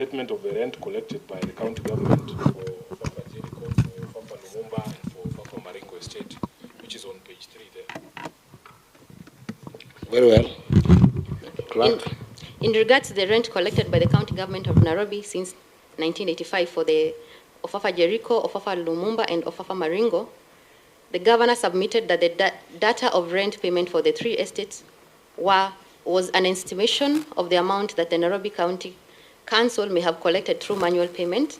Statement of the rent collected by the county government for Papa Jericho, for Papa Lumumba, and for Papa Maringo Estate, which is on page 3 there. Very well. Clerk. In regards to the rent collected by the county government of Nairobi since 1985 for the Ofafa Jericho, Ofafa Lumumba, and Ofafa Maringo, the governor submitted that the data of rent payment for the 3 estates was an estimation of the amount that the Nairobi County Council may have collected through manual payment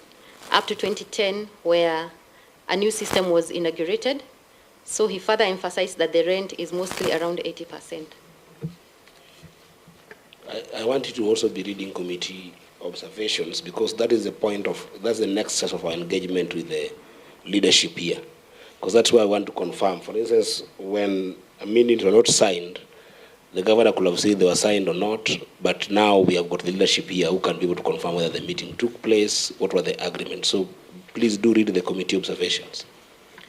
up to 2010, where a new system was inaugurated. So he further emphasized that the rent is mostly around 80%. I want you to also be reading committee observations, because that is the point of, that's the next step of our engagement with the leadership here. Because that's why I want to confirm. For instance, when a minutes were not signed, the governor could have said they were signed or not, but now we have got the leadership here who can be able to confirm whether the meeting took place, what were the agreements. So please do read the committee observations.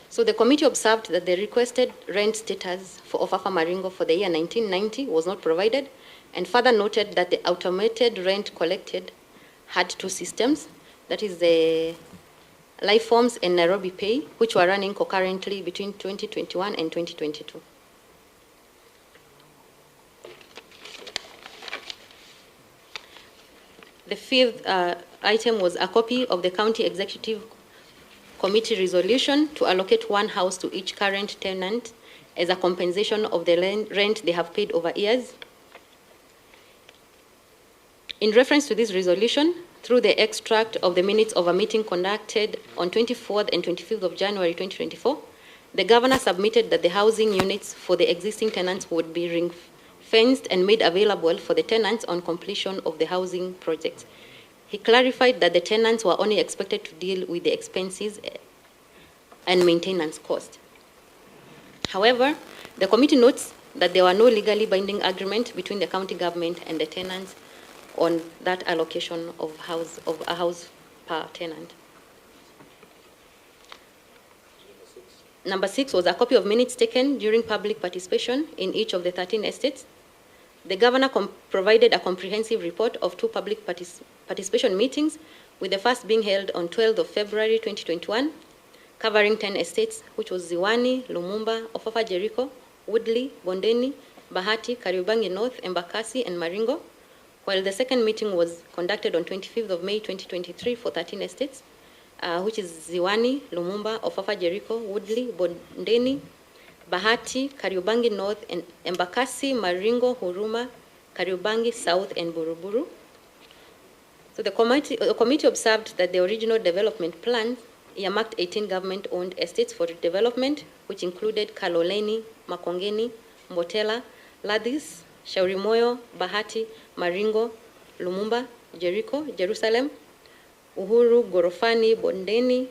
So the committee observed that the requested rent status for Ofafa Maringo for the year 1990 was not provided, and further noted that the automated rent collected had 2 systems, that is the Life Forms and Nairobi Pay, which were running concurrently between 2021 and 2022. The 5th item was a copy of the County Executive Committee resolution to allocate 1 house to each current tenant as a compensation of the rent they have paid over years. In reference to this resolution, through the extract of the minutes of a meeting conducted on 24th and 25th of January 2024, the governor submitted that the housing units for the existing tenants would be ring-fenced and made available for the tenants on completion of the housing project. He clarified that the tenants were only expected to deal with the expenses and maintenance cost. However, the committee notes that there were no legally binding agreement between the county government and the tenants on that allocation of a house per tenant. Number 6 was a copy of minutes taken during public participation in each of the 13 estates. The governor provided a comprehensive report of 2 public participation meetings, with the first being held on 12th of February 2021, covering 10 estates, which was Ziwani, Lumumba, Ofafa Jericho, Woodley, Bondeni, Bahati, Kariobangi North, Embakasi, and Maringo, while the second meeting was conducted on 25th of May 2023 for 13 estates, which is Ziwani, Lumumba, Ofafa Jericho, Woodley, Bondeni, Bahati, Kariobangi North, and Embakasi, Maringo, Huruma, Kariobangi South, and Buruburu. So the committee observed that the original development plan earmarked 18 government-owned estates for development, which included Kaloleni, Makongeni, Mbotela, Ladis, Shaurimoyo, Bahati, Maringo, Lumumba, Jericho, Jerusalem, Uhuru, Gorofani, Bondeni,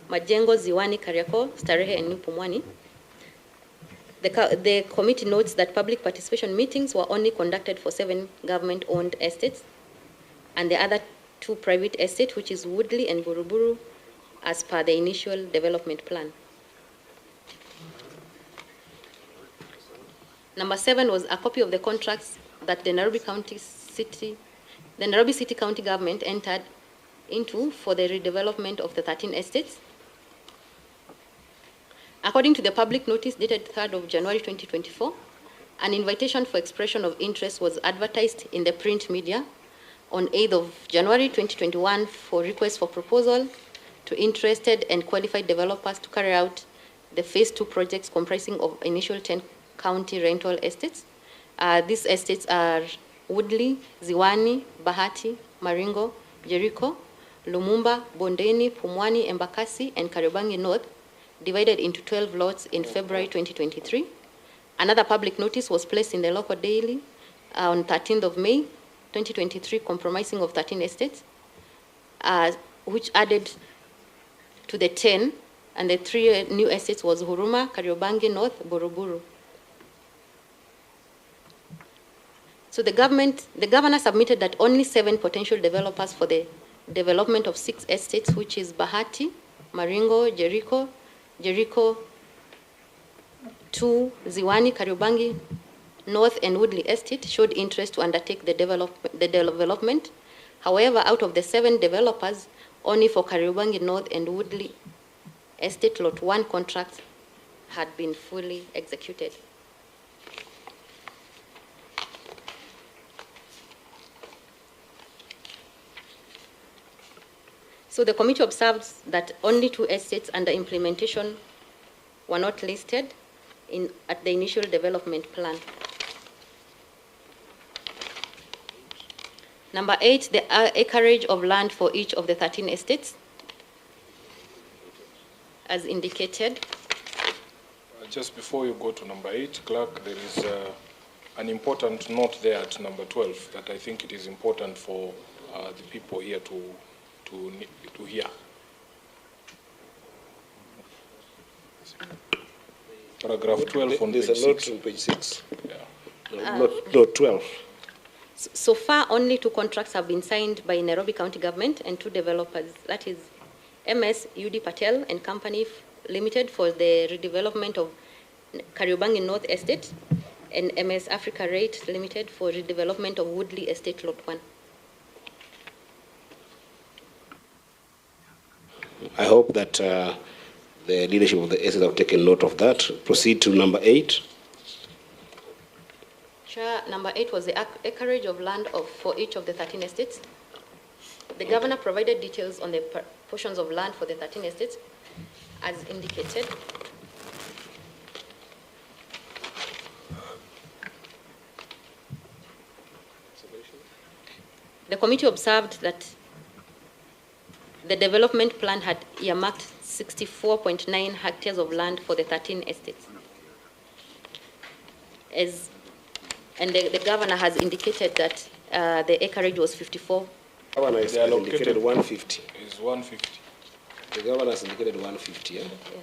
Majengo, Ziwani, Kariako, Starehe, and New Pumwani. The committee notes that public participation meetings were only conducted for 7 government-owned estates, and the other 2 private estates, which is Woodley and Buruburu, as per the initial development plan. Number 7 was a copy of the contracts that the Nairobi City County Government entered into for the redevelopment of the 13 estates. According to the public notice dated 3rd of January 2024, an invitation for expression of interest was advertised in the print media on 8th of January 2021 for requests for proposal to interested and qualified developers to carry out the phase 2 projects comprising of initial 10 county rental estates. These estates are Woodley, Ziwani, Bahati, Maringo, Jericho, Lumumba, Bondeni, Pumwani, Embakasi, and Kariobangi North, divided into 12 lots in February 2023. Another public notice was placed in the local daily on 13th of May 2023, comprising of 13 estates, which added to the 10, and the 3 new estates was Huruma, Kariobangi North, Buruburu. So the governor submitted that only 7 potential developers for the development of 6 estates, which is Bahati, Maringo, Jericho 2, Ziwani, Kariobangi North, and Woodley Estate, showed interest to undertake the development. However, out of the 7 developers, only for Kariobangi North and Woodley Estate Lot 1 contracts had been fully executed. So the committee observes that only 2 estates under implementation were not listed at the initial development plan. Number 8, the acreage of land for each of the 13 estates, as indicated. Just before you go to number 8, Clerk, there is an important note there at number 12 that I think it is important for the people here to hear. Paragraph 12 on page 6. There's a note on page 6. Yeah. Note 12. So far, only 2 contracts have been signed by Nairobi County Government and 2 developers. That is MS UD Patel and Company Limited for the redevelopment of Kariobangi North Estate and MS Africa Rate Limited for redevelopment of Woodley Estate Lot 1. I hope that the leadership of the estates have taken note of that. Proceed to number 8. Chair, number 8 was the acreage of land for each of the 13 estates. The governor provided details on the portions of land for the 13 estates, as indicated. The committee observed that the development plan had earmarked 64.9 hectares of land for the 13 estates. And the governor has indicated that the acreage was 54. The governor has indicated 150. Is 150. The governor has indicated 150, yeah? Yeah.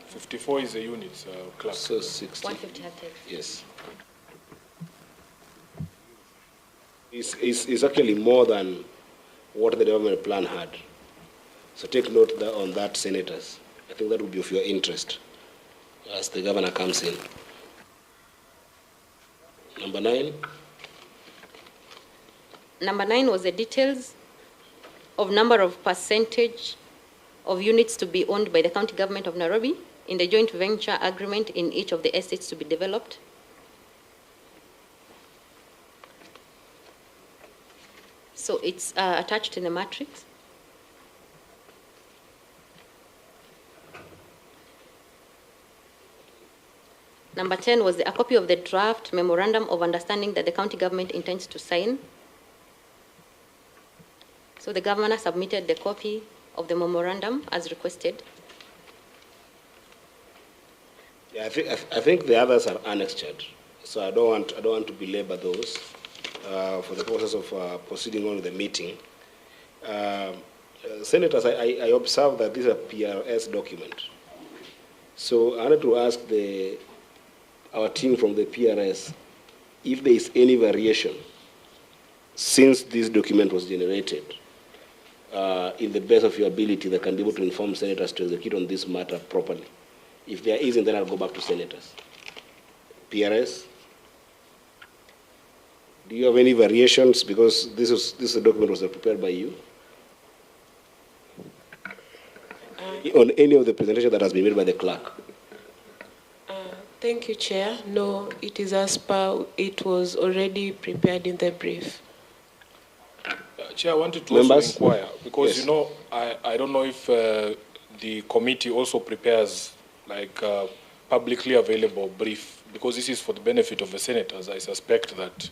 54 is the units, Clerk. So 60. 150 hectares. Yes. It's actually more than what the development plan had. So take note on that, senators. I think that would be of your interest as the governor comes in. Number 9. Number 9 was the details of number of percentage of units to be owned by the county government of Nairobi in the joint venture agreement in each of the estates to be developed. So it's attached in the matrix. Number 10 was a copy of the draft memorandum of understanding that the county government intends to sign. So the governor submitted the copy of the memorandum as requested. Yeah, I think the others are annexed, so I don't want to belabor those for the process of proceeding on with the meeting. Senators, I observe that this is a PRS document. So I wanted to ask our team from the PRS if there is any variation since this document was generated in the best of your ability that can be able to inform senators to execute on this matter properly. If there isn't, then I'll go back to senators. PRS, do you have any variations? Because this document was prepared by you. On any of the presentation that has been made by the clerk. Thank you, Chair. No, it is as per it was already prepared in the brief. Chair, I wanted to Members? also inquire, because, Yes. you know, I don't know if the committee also prepares like publicly available brief, because this is for the benefit of the senators. I suspect that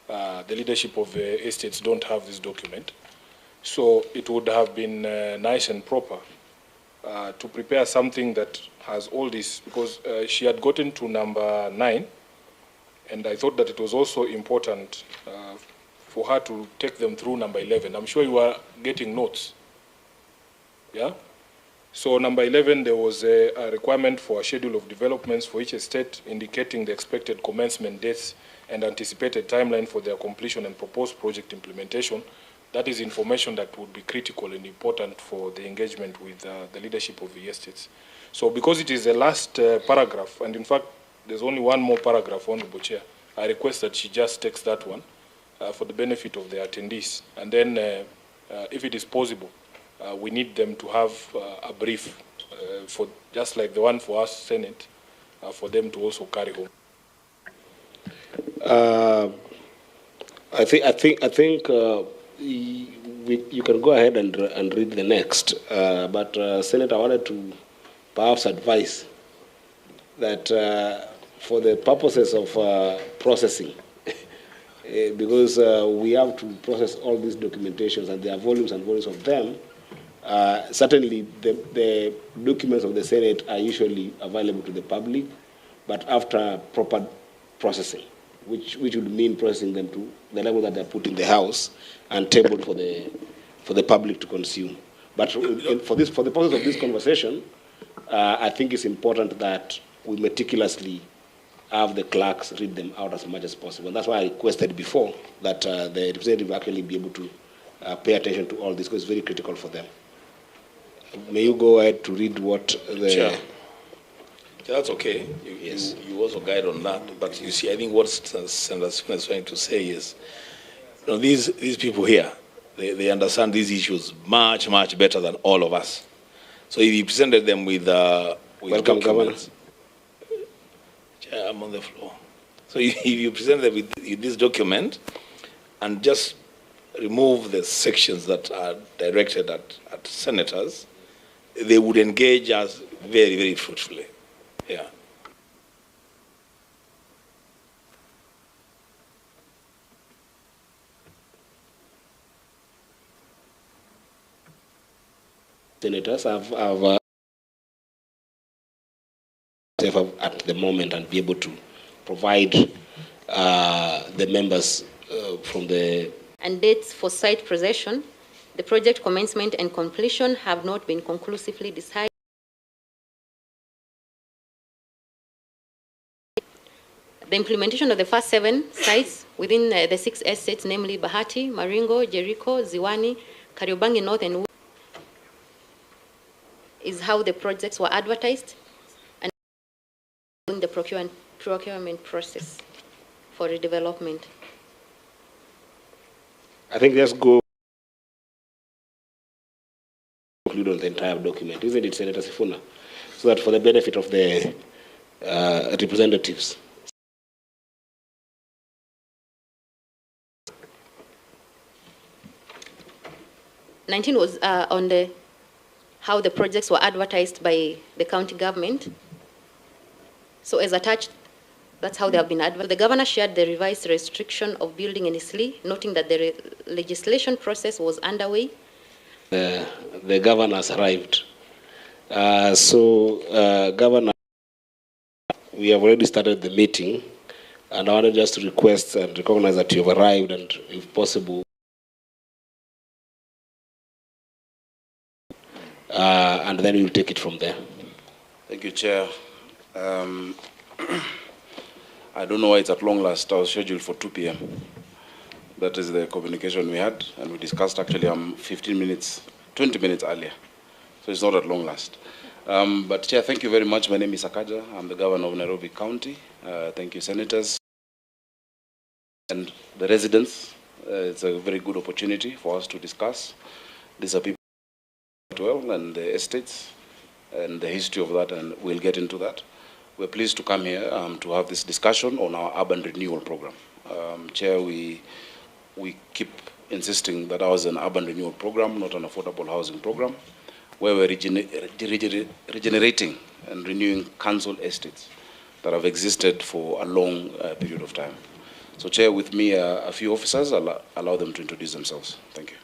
the leadership of the estates don't have this document. So it would have been nice and proper to prepare something that has all this, because she had gotten to number 9, and I thought that it was also important for her to take them through number 11. I'm sure you are getting notes. Yeah? So number 11, there was a requirement for a schedule of developments for each estate indicating the expected commencement dates and anticipated timeline for their completion and proposed project implementation. That is information that would be critical and important for the engagement with the leadership of the estates. So because it is the last paragraph, and in fact, there's only one more paragraph, Honorable Chair, I request that she just takes that one for the benefit of the attendees. And then, if it is possible, we need them to have a brief, for just like the one for us, Senate, for them to also carry home. I think you can go ahead and read the next. But Senator, I wanted to perhaps advise that for the purposes of processing, because we have to process all these documentations, and there are volumes and volumes of them. Certainly, the documents of the Senate are usually available to the public, but after proper processing, which would mean processing them to the level that they're put in the House and tabled for the public to consume. But for the purpose of this conversation, I think it's important that we meticulously have the clerks read them out as much as possible. And that's why I requested before that the representative actually be able to pay attention to all this, because it's very critical for them. May you go ahead to read what the... Chair. That's okay. Yes. You also guide on that. But you see, I think what Senator Smith is trying to say is, you know, these people here, they understand these issues much, much better than all of us. So if you presented them with Welcome, Governor. Chair, I'm on the floor. So if you present them with this document and just remove the sections that are directed at senators, they would engage us very, very fruitfully. Yeah. Senators have at the moment and be able to provide the members from the... And dates for site possession, the project commencement and completion have not been conclusively decided. The implementation of the first 7 sites within the 6 estates, namely Bahati, Maringo, Jericho, Ziwani, Kariobangi North, and Woodley, is how the projects were advertised and in the procurement process for redevelopment. I think let's go conclude on the entire document, isn't it, Senator Sifuna? So that for the benefit of the representatives. '19 was on how the projects were advertised by the county government. So as attached, that's how they have been advertised. The governor shared the revised restriction of building in Isli, noting that the legislation process was underway. The governor has arrived. Governor, we have already started the meeting, and I wanted just to request and recognize that you have arrived, and if possible, and then we'll take it from there. Thank you, Chair. I don't know why it's at long last. I was scheduled for 2 p.m. That is the communication we had, and we discussed actually 20 minutes earlier. So it's not at long last. But Chair, thank you very much. My name is Sakaja. I'm the Governor of Nairobi County. Thank you, Senators and the residents. It's a very good opportunity for us to discuss. These are people well and the estates and the history of that, and we'll get into that. We're pleased to come here to have this discussion on our Urban Renewal program. Chair, we keep insisting that ours is an urban renewal program, not an affordable housing program, where we're regenerating and renewing council estates that have existed for a long period of time. So, Chair, with me, a few officers, I'll allow them to introduce themselves. Thank you.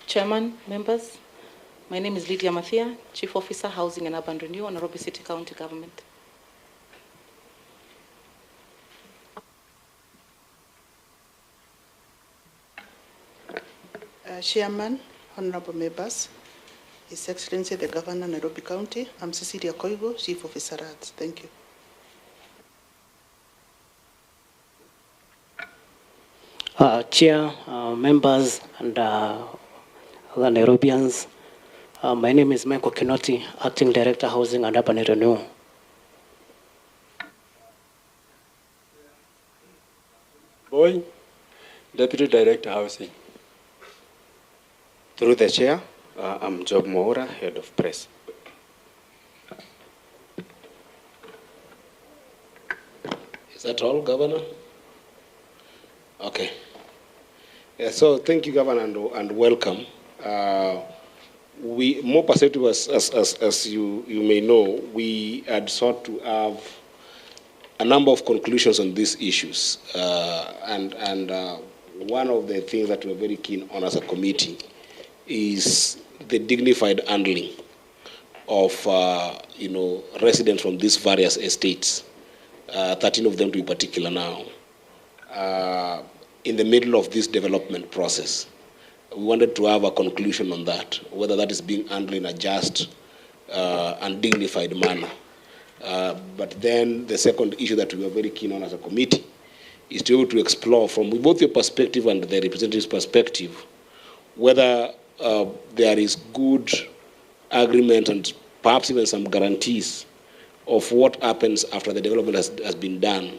Chairman, members, my name is Lydia Mathia, Chief Officer, Housing and Urban Renewal, Nairobi City County Government. Chairman, honorable members, His Excellency the Governor, Nairobi County, I'm Cecilia Koigo, Chief Officer Ads. Thank you. Chair, members, and other Nairobians. My name is Michael Kinoti, Acting Director, Housing and Urban Renewal. Boy, Deputy Director, Housing. Through the chair, I'm Job Moura, Head of Press. Is that all, Governor? Okay. Yeah, so thank you, Governor, and welcome. We, more perceptive, as you may know, we had sought to have a number of conclusions on these issues. One of the things that we're very keen on as a committee is the dignified handling of residents from these various estates, 13 of them to be particular now, in the middle of this development process. We wanted to have a conclusion on that, whether that is being handled in a just and dignified manner. But then the second issue that we are very keen on as a committee is to be able to explore from both your perspective and the representative's perspective whether there is good agreement and perhaps even some guarantees of what happens after the development has been done.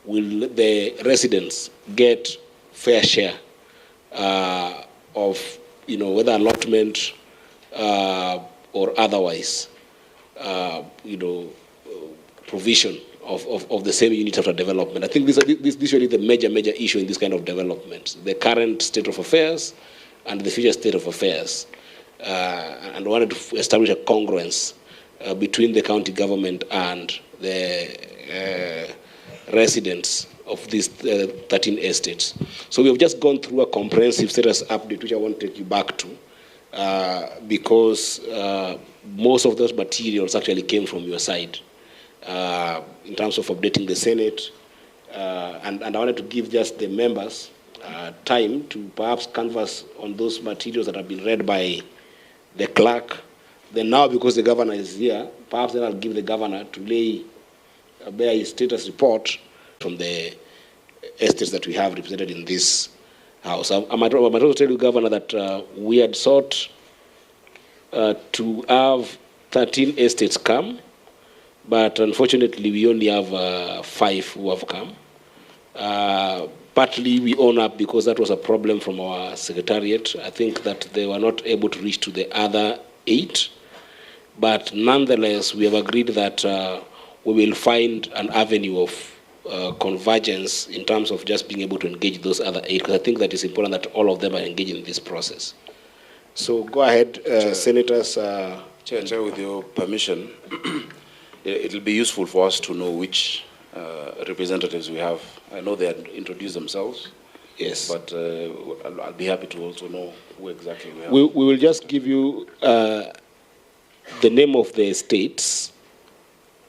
Will the residents get fair share of, whether allotment or otherwise, provision of the same unit after development? I think this is really the major issue in this kind of development, the current state of affairs and the future state of affairs. And wanted to establish a congruence between the county government and the residents of these 13 estates. So we have just gone through a comprehensive status update, which I want to take you back to, because most of those materials actually came from your side in terms of updating the Senate. And I wanted to give just the members time to perhaps canvass on those materials that have been read by the clerk. Then now, because the governor is here, perhaps then I'll give the governor to lay bare his status report from the estates that we have represented in this house. I might also tell you, Governor, that we had sought to have 13 estates come, but unfortunately we only have 5 who have come. Partly we own up because that was a problem from our secretariat. I think that they were not able to reach to the other 8. But nonetheless, we have agreed that we will find an avenue of convergence in terms of just being able to engage those other 8, because I think that it's important that all of them are engaged in this process. So go ahead, Senators. Chair, with your permission, it will be useful for us to know which representatives we have. I know they had introduced themselves. Yes. But I'll be happy to also know who exactly we have. We will just give you the name of the estates,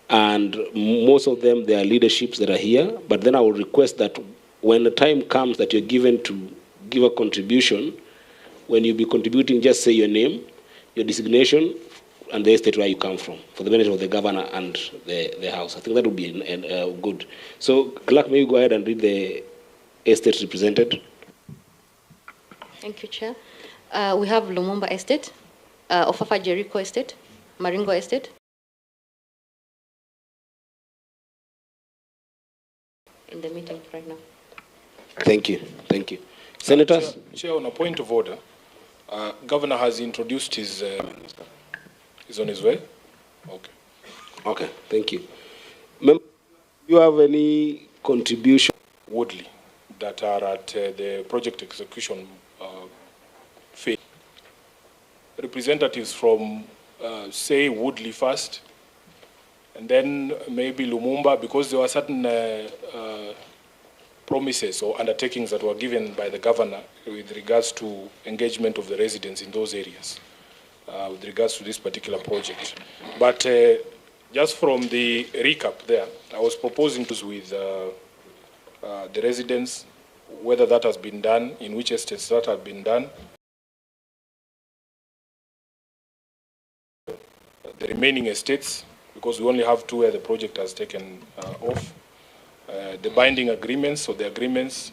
and most of them, there are leaderships that are here. But then I will request that when the time comes that you're given to give a contribution, when you be contributing, just say your name, your designation, and the estate where you come from, for the benefit of the governor and the House. I think that would be good. So, Clerk, may you go ahead and read the estates represented? Thank you, Chair. We have Lumumba Estate, Ofafa Jericho Estate, Maringo Estate. In the meeting right now. Thank you. Thank you. Senators? Chair, on a point of order, Governor has introduced his... Is on his way? Okay. Okay, thank you. Do you have any contribution? Woodley, that are at the project execution phase. Representatives from, say, Woodley first, and then maybe Lumumba, because there were certain promises or undertakings that were given by the governor with regards to engagement of the residents in those areas. With regards to this particular project. But just from the recap there, I was proposing to with the residents, whether that has been done, in which estates that has been done. The remaining estates, because we only have 2 where the project has taken off. The binding agreements, or the agreements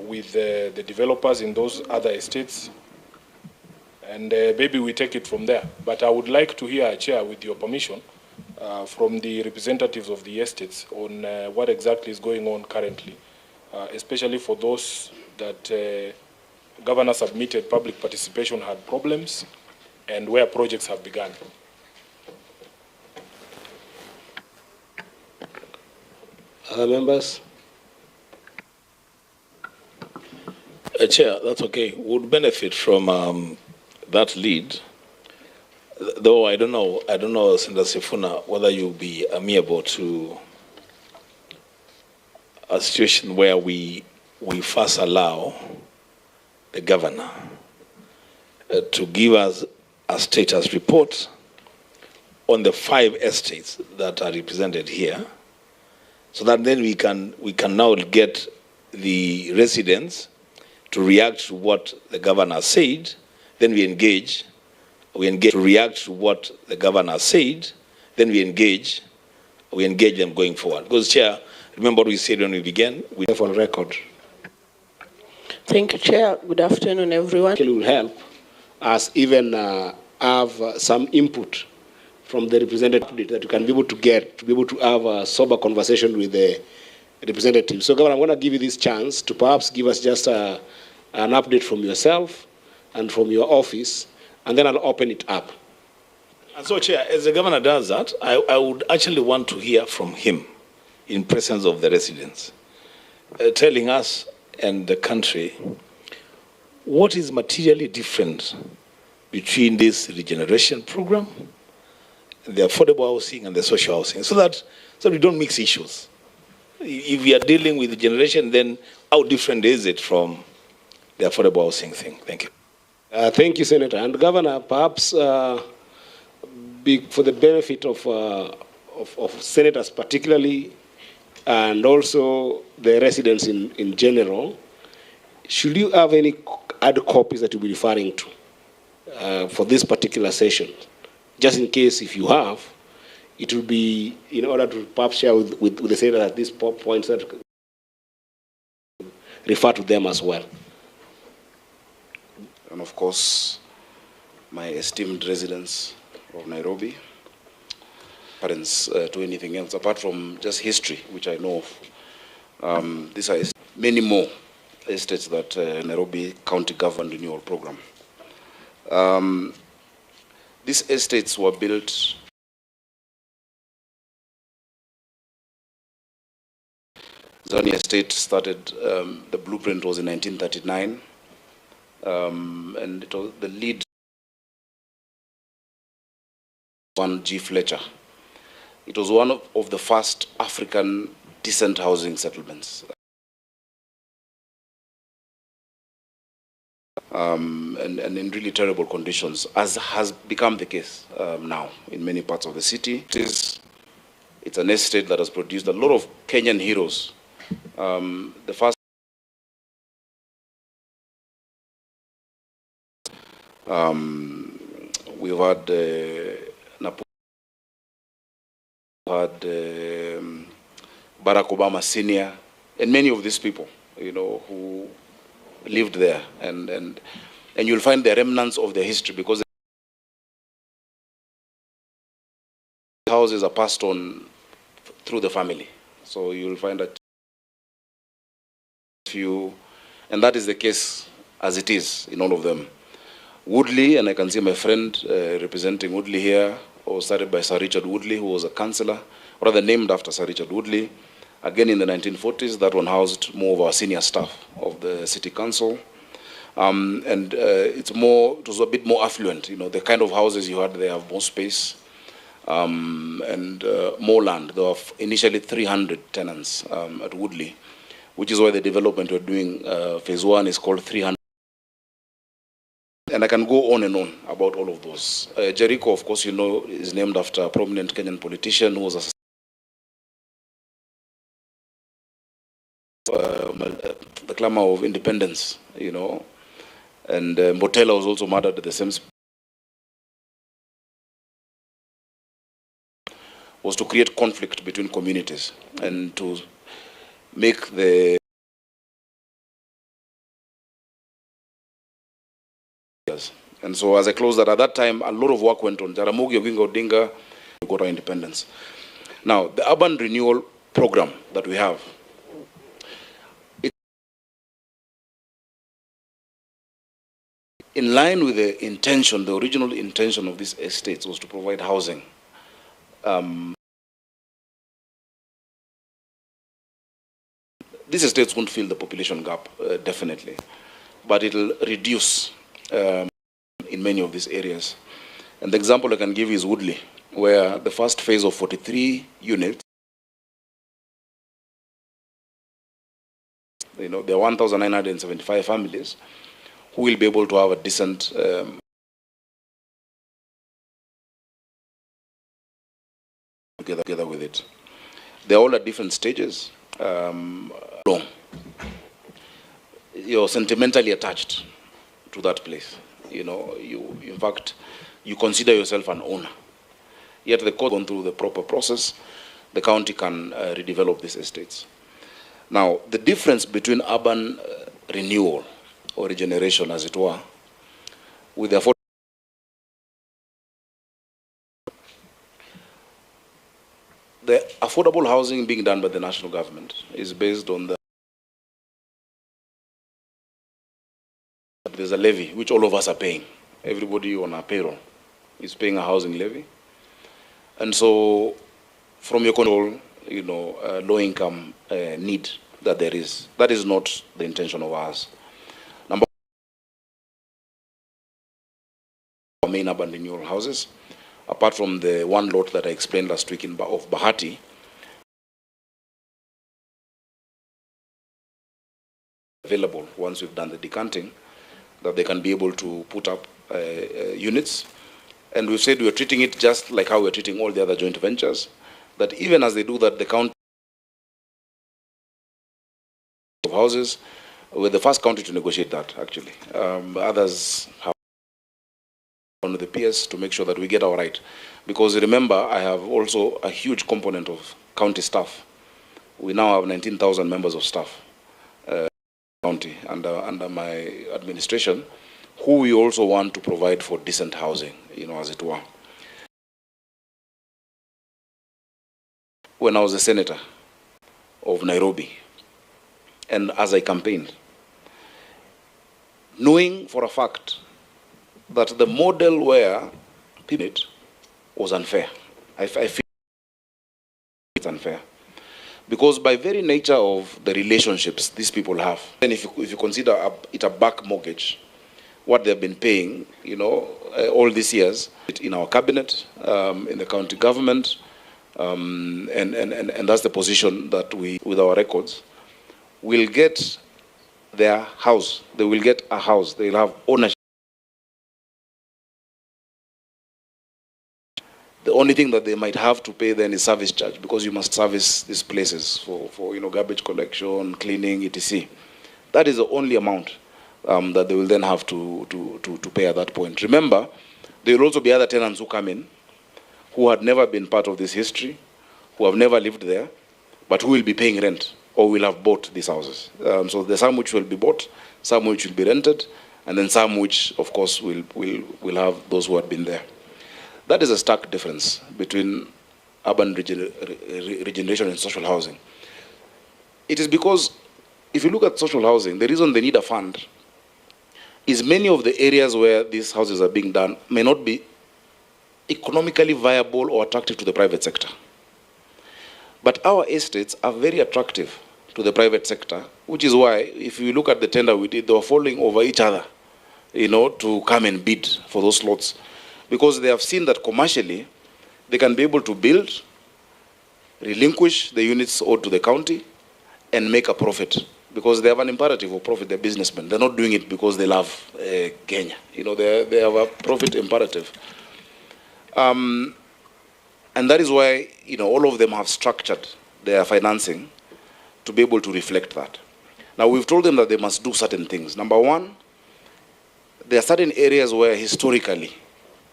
with the developers in those other estates, and maybe we take it from there. But I would like to hear, Chair, with your permission, from the representatives of the estates on what exactly is going on currently, especially for those that Governor submitted public participation had problems and where projects have begun. Other members? Chair, that's okay. Would benefit from that lead. Though I don't know, Senator Sifuna, whether you'll be amenable to a situation where we first allow the governor to give us a status report on the 5 estates that are represented here, so that then we can now get the residents to react to what the governor said. Then we engage to react to what the governor said, then we engage them going forward. Because, Chair, remember what we said when we began? We have on record. Thank you, Chair. Good afternoon, everyone. It will help us even have some input from the representative that you can be able to get, to be able to have a sober conversation with the representative. So, Governor, I'm going to give you this chance to perhaps give us just an update from yourself and from your office, and then I'll open it up. And so, Chair, as the governor does that, I would actually want to hear from him in presence of the residents, telling us and the country what is materially different between this regeneration program, the affordable housing and the social housing, so that we don't mix issues. If we are dealing with regeneration, then how different is it from the affordable housing thing? Thank you. Thank you, Senator. And Governor, perhaps for the benefit of senators particularly, and also the residents in general, should you have any hard copies that you'll be referring to for this particular session? Just in case if you have, it will be in order to perhaps share with the senator at these points that refer to them as well. And of course, my esteemed residents of Nairobi, parents to anything else, apart from just history, which I know of. These are many more estates that Nairobi County Government Renewal Program. These estates were built Zani Estate started, the blueprint was in 1939. And it was the lead one G. Fletcher. It was one of the first African decent housing settlements. And in really terrible conditions, as has become the case now in many parts of the city. It's an estate that has produced a lot of Kenyan heroes. The first we've had Barack Obama Sr. and many of these people, you know, who lived there, and you'll find the remnants of their history, because the houses are passed on through the family. So you'll find that few, and that is the case as it is in all of them. Woodley, and I can see my friend representing Woodley here, was started by Sir Richard Woodley, who was a councillor, rather named after Sir Richard Woodley. Again in the 1940s, that one housed more of our senior staff of the city council. It was a bit more affluent, you know, the kind of houses you had, they have more space and more land. There were initially 300 tenants at Woodley, which is why the development we're doing, phase 1 is called 300. And I can go on and on about all of those. Jericho, of course, you know, is named after a prominent Kenyan politician who was the clamor of independence, you know. And Mbotela was also murdered at the same spot. Was to create conflict between communities and to make the And so as I close that, at that time, a lot of work went on. Jaramogi Oginga Odinga got our independence. Now, the urban renewal program that we have, in line with the intention, the original intention of these estates was to provide housing. These estates won't fill the population gap, definitely, but it'll reduce in many of these areas. And the example I can give is Woodley, where the first phase of 43 units, there are 1,975 families who will be able to have a decent together with it. They're all at different stages. You're sentimentally attached to that place. In fact, you consider yourself an owner. Yet the court gone through the proper process, the county can redevelop these estates. Now, the difference between urban renewal or regeneration, as it were, with the affordable housing being done by the national government is based on there's a levy which all of us are paying. Everybody on our payroll is paying a housing levy. And so from your control, low income need that there is, that is not the intention of ours. Number one, main urban renewal houses, apart from the one lot that I explained last week of Bahati, available once we've done the decanting, that they can be able to put up units. And we've said we're treating it just like how we're treating all the other joint ventures, that even as they do that, the county of houses, we're the first county to negotiate that, actually. Others have on the PS to make sure that we get our right. Because remember, I have also a huge component of county staff. We now have 19,000 members of staff, county, under my administration, who we also want to provide for decent housing, as it were. When I was a senator of Nairobi, and as I campaigned, knowing for a fact that the model where people was unfair, I feel it's unfair. Because by very nature of the relationships these people have, and if you consider it a back mortgage, what they've been paying, all these years in our cabinet, in the county government, and that's the position that we, with our records, will get their house. They will get a house. They will have ownership. The only thing that they might have to pay then is service charge, because you must service these places for garbage collection, cleaning, etc. That is the only amount that they will then have to pay at that point. Remember, there will also be other tenants who come in who had never been part of this history, who have never lived there, but who will be paying rent or will have bought these houses. So there's some which will be bought, some which will be rented, and then some which, of course, will have those who had been there. That is a stark difference between urban regeneration and social housing. It is because if you look at social housing, the reason they need a fund is many of the areas where these houses are being done may not be economically viable or attractive to the private sector. But our estates are very attractive to the private sector, which is why, if you look at the tender we did, they were falling over each other, to come and bid for those lots. Because they have seen that commercially, they can be able to build, relinquish the units owed to the county, and make a profit. Because they have an imperative of profit, they're businessmen. They're not doing it because they love Kenya. They have a profit imperative. And that is why, all of them have structured their financing to be able to reflect that. Now, we've told them that they must do certain things. Number one, there are certain areas where historically,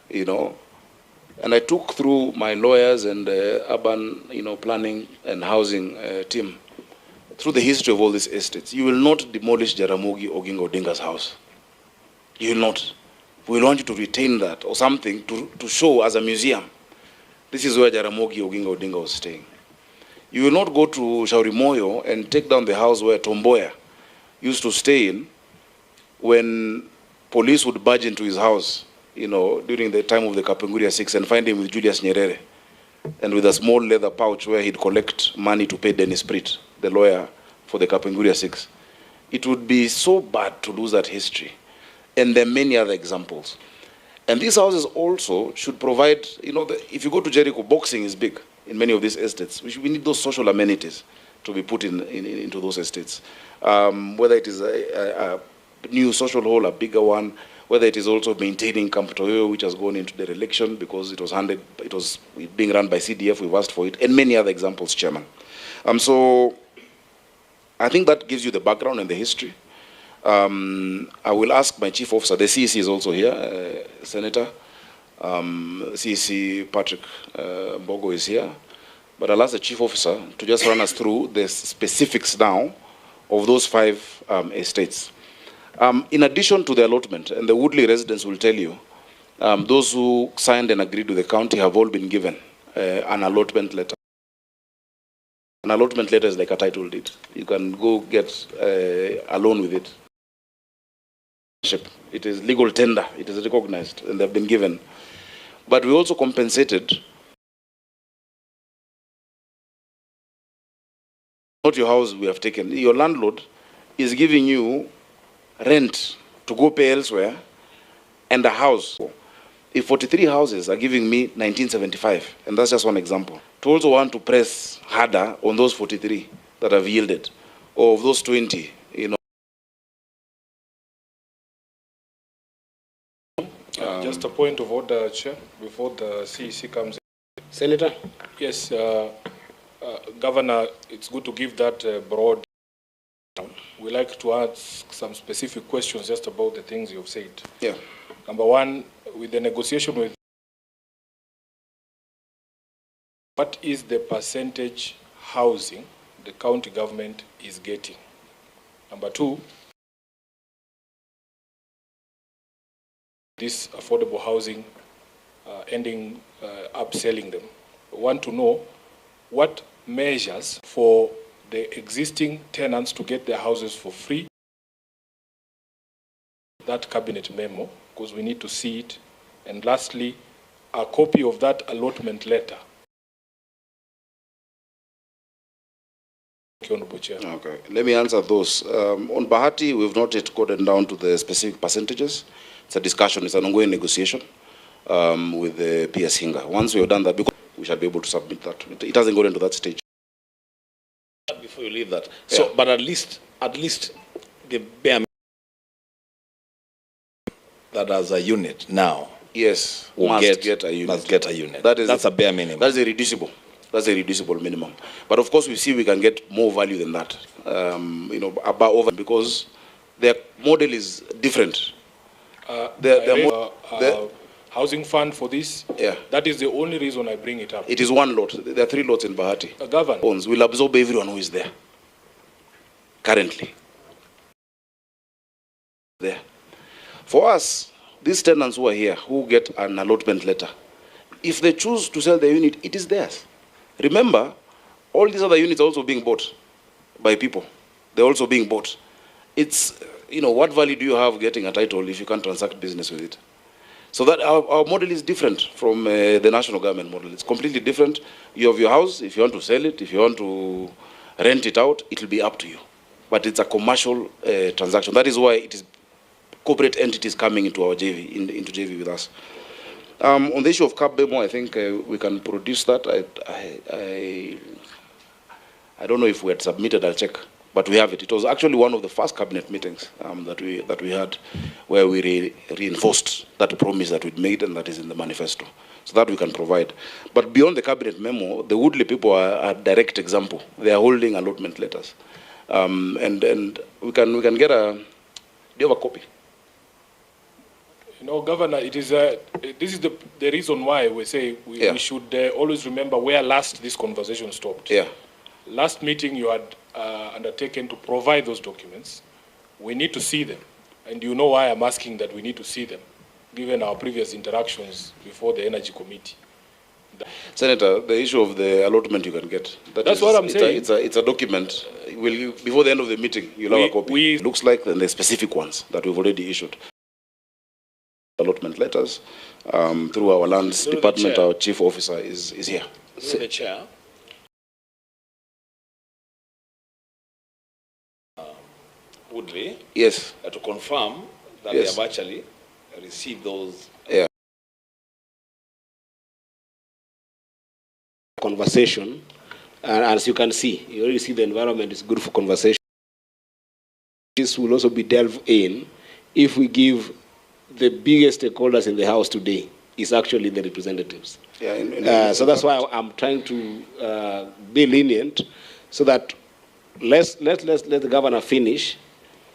and I took through my lawyers and urban, planning and housing team through the history of all these estates. You will not demolish Jaramogi Oginga Odinga's house. You will not. we want you to retain that or something to show as a museum. This is where Jaramogi Oginga Odinga was staying. You will not go to Shauri Moyo and take down the house where Tomboya used to stay in when police would barge into his house, during the time of the Kapenguria 6 and find him with Julius Nyerere and with a small leather pouch where he'd collect money to pay Dennis Pritt, the lawyer for the Kapenguria 6. It would be so bad to lose that history. And there are many other examples. And these houses also should provide, if you go to Jericho, boxing is big in many of these estates. We need those social amenities to be put into those estates. Whether it is a new social hall, a bigger one, whether it is also maintaining Camp Toyo, which has gone into dereliction because it was being run by CDF, we've asked for it, and many other examples, Chairman. So I think that gives you the background and the history. I will ask my chief officer, the CEC is also here, Senator. CEC Patrick Mbogo is here. But I'll ask the chief officer to just run us through the specifics now of those 5 estates. In addition to the allotment, and the Woodley residents will tell you, those who signed and agreed with the county have all been given an allotment letter. An allotment letter is like a title deed. You can go get a loan with it. It is legal tender. It is recognized, and they've been given. But we also compensated. Not your house we have taken. Your landlord is giving you rent to go pay elsewhere and a house. If 43 houses are giving me 1975, and that's just one example, to also want to press harder on those 43 that have yielded, or of those 20, Just a point of order, Chair, before the CEC comes in. Senator? Yes, Governor, it's good to give that broad. We like to ask some specific questions just about the things you've said. Yeah. Number one, with the negotiation with, what is the percentage housing the county government is getting? Number two, this affordable housing ending up selling them. We want to know what measures for the existing tenants to get their houses for free. That cabinet memo, because we need to see it. And lastly, a copy of that allotment letter. Okay, let me answer those. On Bahati, we've not yet gotten down to the specific percentages. It's a discussion, it's an ongoing negotiation with the PS Hinga. Once we have done that, we shall be able to submit that. It hasn't gone into that stage. Before you leave that, so, but at least the bare that as a unit now, yes, must get a unit. That's a bare minimum. That's a reducible. That's a reducible minimum. But of course, we see we can get more value than that. Over because their model is different. Housing fund for this. Yeah. That is the only reason I bring it up. It is one lot. There are 3 lots in Bahati. Governor will absorb everyone who is there. Currently. There. For us, these tenants who are here, who get an allotment letter, if they choose to sell their unit, it is theirs. Remember, all these other units are also being bought by people. They're also being bought. It's, what value do you have getting a title if you can't transact business with it? So that our model is different from the national government model. It's completely different. You have your house. If you want to sell it, if you want to rent it out, it will be up to you. But it's a commercial transaction. That is why it is corporate entities coming into our JV, into JV with us. On the issue of cap memo, I think we can produce that. I don't know if we had submitted. I'll check, but we have it. It was actually one of the first cabinet meetings that we had, where we reinforced that promise that we'd made and that is in the manifesto. So that we can provide. But beyond the cabinet memo, the Woodley people are a direct example. They are holding allotment letters, and we can get a. Do you have a copy? Governor, it is this is the reason why we say we should always remember where last this conversation stopped. Yeah. Last meeting you had undertaken to provide those documents. We need to see them. And you know why I'm asking that we need to see them. given our previous interactions before the Energy Committee. Senator, the issue of the allotment you can get. That's what I'm saying. It's a document. Before the end of the meeting, you'll have a copy. It looks like the specific ones that we've already issued. Allotment letters through our lands department. Our chief officer is here. Through the chair. Woodley. Yes. To confirm that Yes. they have actually received those. Yeah. Conversation, and as you can see, you already see the environment is good for conversation. This will also be delved in if we give the biggest stakeholders in the House today is actually the representatives. Yeah, so that's why I'm trying to be lenient, so that let the governor finish,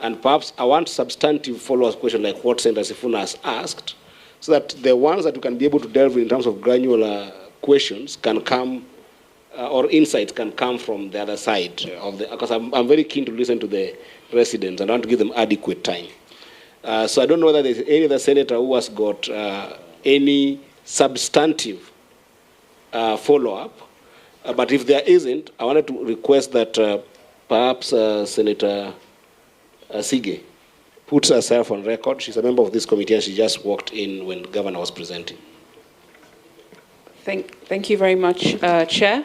and perhaps I want substantive follow-up question like what Senator Sifuna has asked, so that the ones that we can be able to delve in terms of granular questions can come, or insights can come from the other side of the, because I'm very keen to listen to the residents and I want to give them adequate time. So I don't know whether there's any other senator who has got any substantive follow-up, but if there isn't, I wanted to request that perhaps Senator Sige puts herself on record. She's a member of this committee and she just walked in when the governor was presenting. Thank you very much, Chair,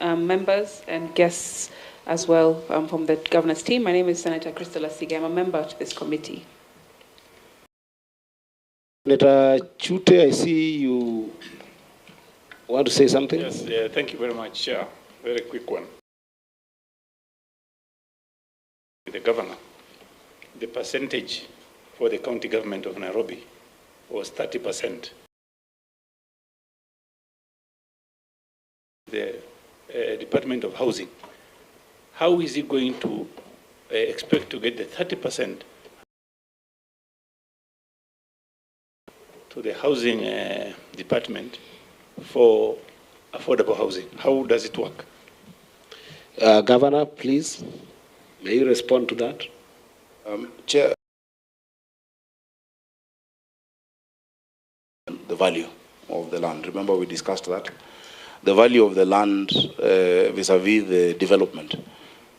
members and guests as well from the governor's team. My name is Senator Crystal Sige. I'm a member to this committee. Senator Chute, I see you want to say something? Yes, thank you very much, Chair. Very quick one. The governor, the percentage for the county government of Nairobi was 30%. The Department of Housing, how is he going to expect to get the 30% to the housing department for affordable housing? How does it work? Governor, please, may you respond to that? Chair, the value of the land. Remember we discussed that. The value of the land vis-a-vis the development.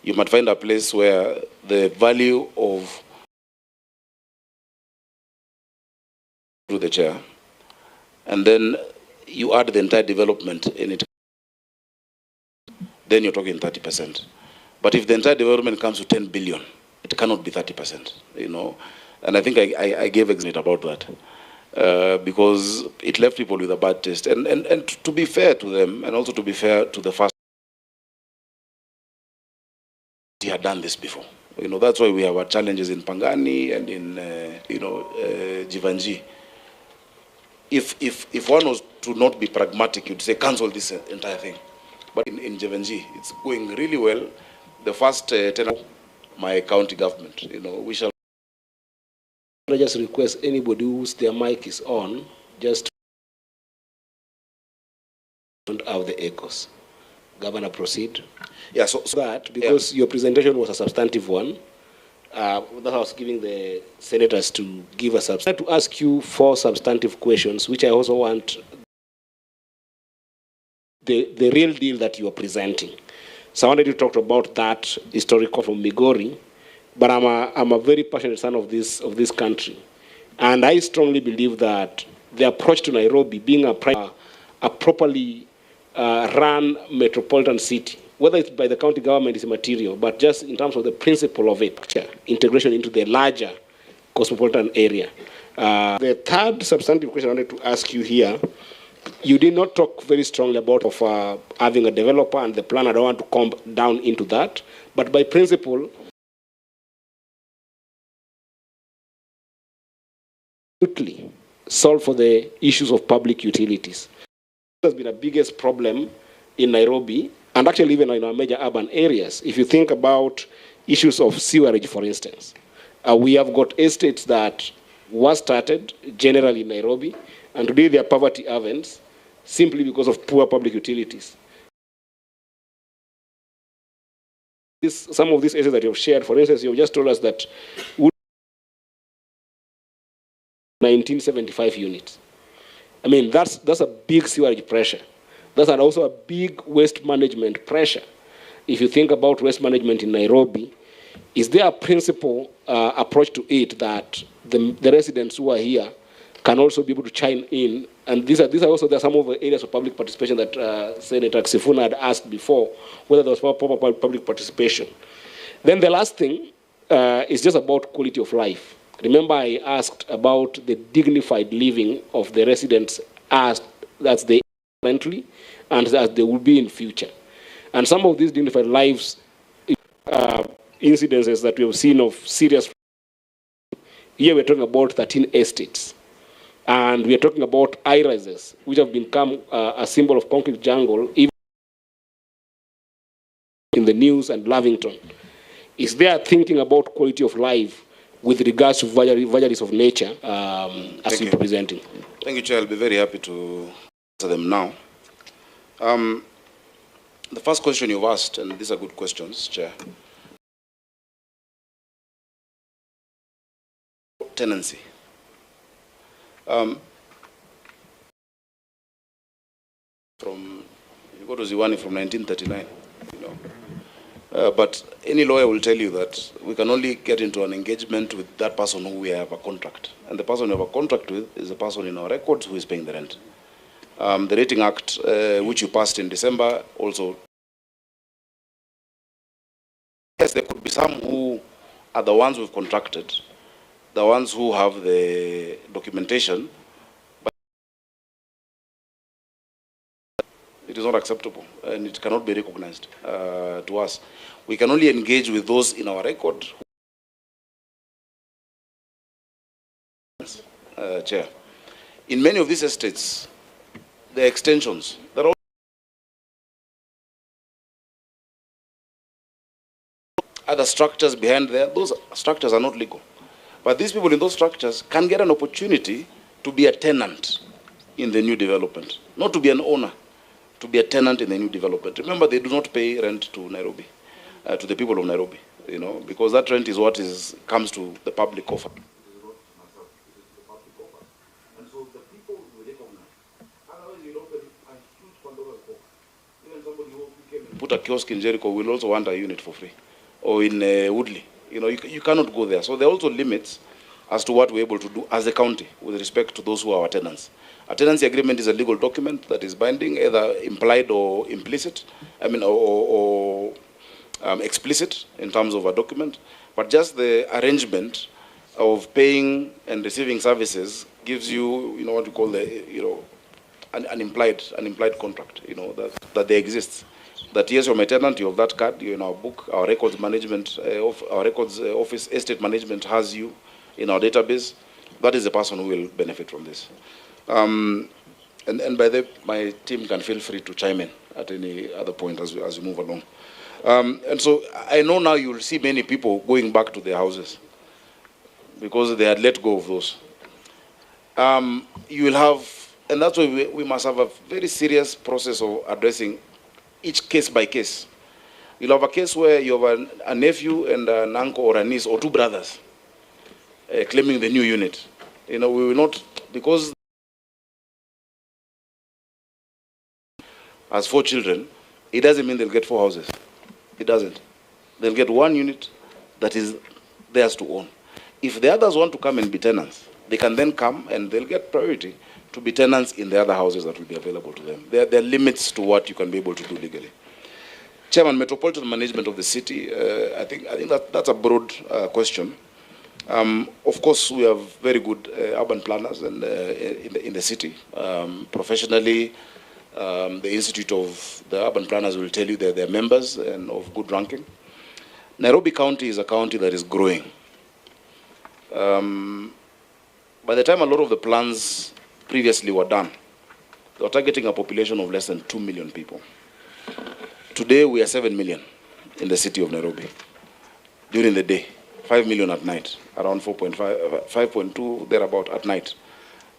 You might find a place where the value of through the chair, and then you add the entire development in it, then you're talking 30%. But if the entire development comes to 10 billion, it cannot be 30%, you know. And I think I gave example about that because it left people with a bad taste. And to be fair to them, and also to be fair to the first, he had done this before. You know, that's why we have our challenges in Pangani and in, Jivanji. If one was to not be pragmatic, you'd say cancel this entire thing. But in Jivanji, it's going really well. The first 10 my county government, you know, we shall. I just request anybody whose their mic is on, just don't have the echoes. Governor, proceed. Yeah, so that, because your presentation was a substantive one, that I was giving the senators to give us. I to ask you 4 substantive questions, which I also want the real deal that you are presenting. So I wanted you to talk about that historical from Migori, but I'm a very passionate son of this country, and I strongly believe that the approach to Nairobi, being a properly run metropolitan city, whether it's by the county government is immaterial, but just in terms of the principle of it, integration into the larger cosmopolitan area. The third substantive question I wanted to ask you here, you did not talk very strongly about having a developer and the plan. I don't want to come down into that, but by principle, solve for the issues of public utilities. That's been the biggest problem in Nairobi, and actually even in our major urban areas. If you think about issues of sewerage, for instance, we have got estates that were started generally in Nairobi, and today they are poverty havens simply because of poor public utilities. Some of these essays that you have shared, for instance, you have just told us that 1975 units. I mean, that's a big sewerage pressure. That's also a big waste management pressure. If you think about waste management in Nairobi, is there a principle approach to it that the residents who are here can also be able to chime in? And these are also some of the areas of public participation that Senator Sifuna had asked before, whether there was proper public participation. Then the last thing is just about quality of life. Remember, I asked about the dignified living of the residents as they are currently and as they will be in future. And some of these dignified lives incidences that we have seen of serious. Here we're talking about 13 estates. And we're talking about high-rises, which have become a symbol of concrete jungle, even in the news and Lavington. Is there thinking about quality of life with regards to vagaries of nature as you're presenting? Thank you, Chair. I'll be very happy to answer them now. The first question you've asked, and these are good questions, Chair. Tenancy. You go to Ziwani from 1939, you know. But any lawyer will tell you that we can only get into an engagement with that person who we have a contract. And the person we have a contract with is the person in our records who is paying the rent. The Rating Act, which you passed in December, also. Yes, there could be some who are the ones we've contracted, the ones who have the documentation, but it is not acceptable and it cannot be recognized to us. We can only engage with those in our record. Chair, in many of these estates, the extensions, they're all other structures behind there. Those structures are not legal. But these people in those structures can get an opportunity to be a tenant in the new development, not to be an owner, to be a tenant in the new development. Remember, they do not pay rent to Nairobi, to the people of Nairobi, you know, because that rent is what comes to the public offer. And so the people will recognize. Otherwise, you'll open a huge Pandora's box. Even somebody who came and put a kiosk in Jericho will also want a unit for free, or in Woodley. You know, you cannot go there. So there are also limits as to what we're able to do as a county with respect to those who are our tenants. A tenancy agreement is a legal document that is binding, either implied or implicit, or explicit in terms of a document. But just the arrangement of paying and receiving services gives you, what you call an implied contract, that they exist. That yes, you're my tenant, you have that card, you're in our book, our records management, our records office, estate management has you in our database. That is the person who will benefit from this. And by the my team can feel free to chime in at any other point as we move along. And so I know now you'll see many people going back to their houses because they had let go of those. You will have, and that's why we must have a very serious process of addressing each case by case. You'll have a case where you have a nephew and an uncle or a niece or two brothers claiming the new unit. We will not, because as 4 children, it doesn't mean they'll get 4 houses. It doesn't. They'll get 1 unit that is theirs to own. If the others want to come and be tenants, they can then come and they'll get priority to be tenants in the other houses that will be available to them. There are limits to what you can be able to do legally. Chairman, metropolitan management of the city, I think that's a broad question. Of course, we have very good urban planners in the city. Professionally, the Institute of the Urban Planners will tell you that they're members and of good ranking. Nairobi County is a county that is growing. By the time a lot of the plans previously were done, they were targeting a population of less than 2 million people. Today, we are 7 million in the city of Nairobi during the day, 5 million at night, around 5.2 thereabout at night,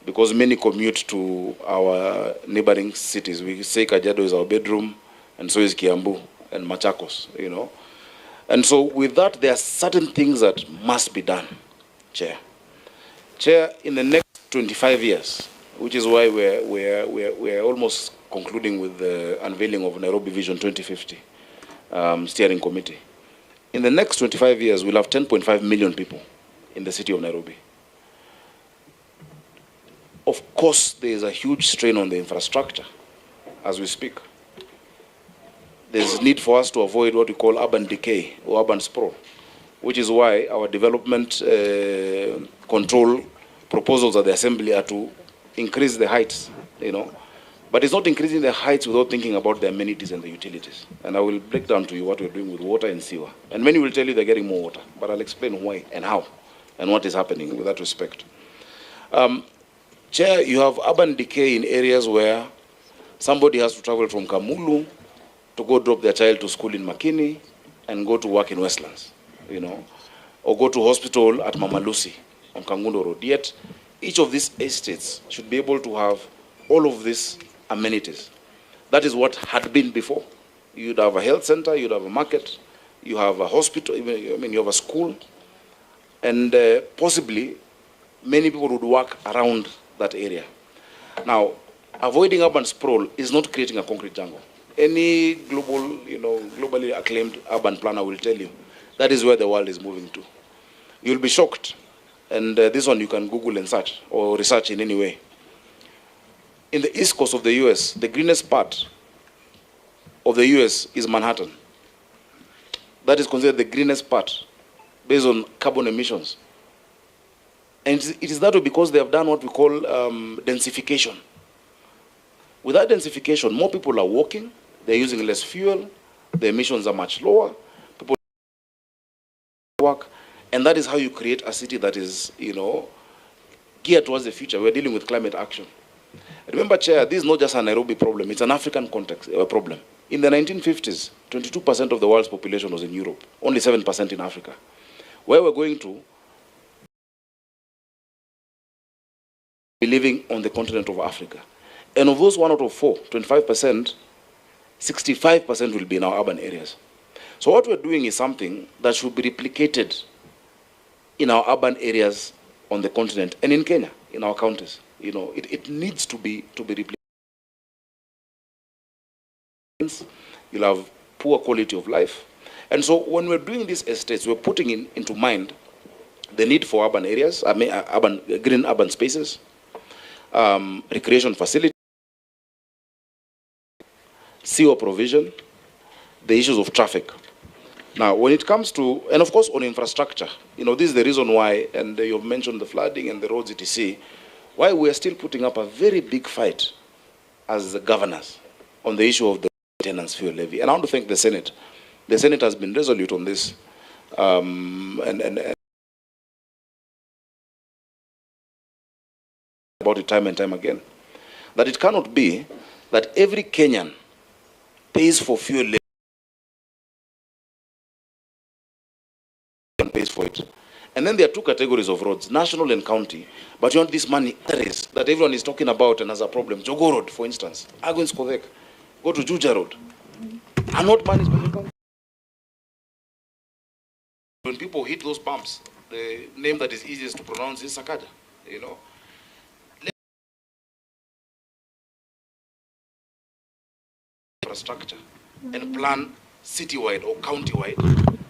because many commute to our neighboring cities. We say Kajiado is our bedroom, and so is Kiambu and Machakos, And so with that, there are certain things that must be done, Chair. Chair, in the next 25 years, which is why we're almost concluding with the unveiling of Nairobi Vision 2050 steering committee. In the next 25 years, we'll have 10.5 million people in the city of Nairobi. Of course, there is a huge strain on the infrastructure as we speak. There's need for us to avoid what we call urban decay or urban sprawl, which is why our development control proposals at the Assembly are to increase the heights, But it's not increasing the heights without thinking about the amenities and the utilities. And I will break down to you what we're doing with water and sewer. And many will tell you they're getting more water, but I'll explain why and how and what is happening with that respect. Chair, you have urban decay in areas where somebody has to travel from Kamulu to go drop their child to school in Makini and go to work in Westlands, or go to hospital at Mama Lucy on Kangundo Road. Yet, each of these estates should be able to have all of these amenities. That is what had been before. You'd have a health center, you'd have a market, you have a hospital, you have a school, and possibly many people would work around that area. Now, avoiding urban sprawl is not creating a concrete jungle. Any globally acclaimed urban planner will tell you that is where the world is moving to. You'll be shocked. And this one you can Google and search or research in any way. In the east coast of the US, the greenest part of the US is Manhattan. That is considered the greenest part based on carbon emissions. And it is that way because they have done what we call densification. With that densification, more people are walking, they're using less fuel, the emissions are much lower, people work, and that is how you create a city that is, geared towards the future. We're dealing with climate action. Remember, Chair, this is not just a Nairobi problem, it's an African context problem. In the 1950s, 22% of the world's population was in Europe, only 7% in Africa. Where we're going to be living on the continent of Africa. And of those 1 out of 4, 25%, 65% will be in our urban areas. So what we're doing is something that should be replicated in our urban areas on the continent and in Kenya, in our counties. It needs to be replicated. You'll have poor quality of life. And so when we're doing these estates, we're putting into mind the need for urban areas, green urban spaces, recreation facilities, sewer provision, the issues of traffic. Now, when it comes to, and of course on infrastructure, this is the reason why, and you've mentioned the flooding and the roads etc., why we're still putting up a very big fight as the governors on the issue of the maintenance fuel levy. And I want to thank the Senate. The Senate has been resolute on this. And about it time and time again, that it cannot be that every Kenyan pays for fuel levy and pays for it. And then there are two categories of roads, national and county. But you want this money that everyone is talking about and has a problem. Jogo Road, for instance. Ago in Skodek. Go to Juja Road. And what money is going to come? When people hit those bumps, the name that is easiest to pronounce is Sakaja. Infrastructure and plan citywide or countywide.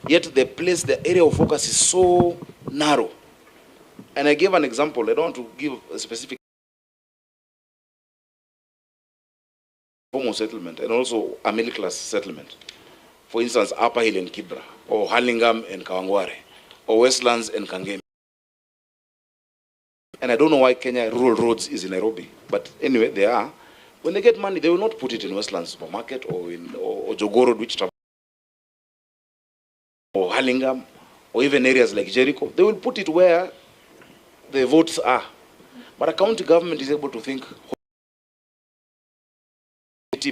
Yet the area of focus is so narrow. And I gave an example. I don't want to give a specific form of settlement and also a middle class settlement. For instance, Upper Hill and Kibra, or Hurlingham and Kawangware, or Westlands and Kangemi. And I don't know why Kenya rural roads is in Nairobi, but anyway, they are. When they get money, they will not put it in Westlands supermarket or in Jogo Road, which or Hurlingham, or even areas like Jericho. They will put it where the votes are. But a county government is able to think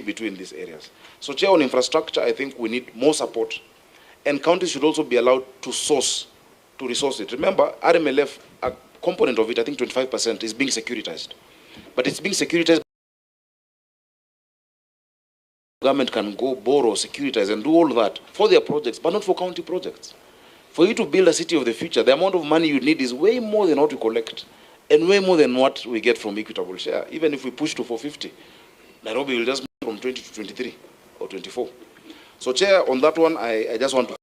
between these areas. So, Chair, on infrastructure, I think we need more support. And counties should also be allowed to resource it. Remember, RMLF, a component of it, I think 25%, is being securitized. But it's being securitized. Government can go borrow, securitize, and do all that for their projects, but not for county projects. For you to build a city of the future, the amount of money you need is way more than what you collect. and way more than what we get from equitable share. Even if we push to 450, Nairobi will just move from 20 to 23 or 24. So, Chair, on that one, I just want to...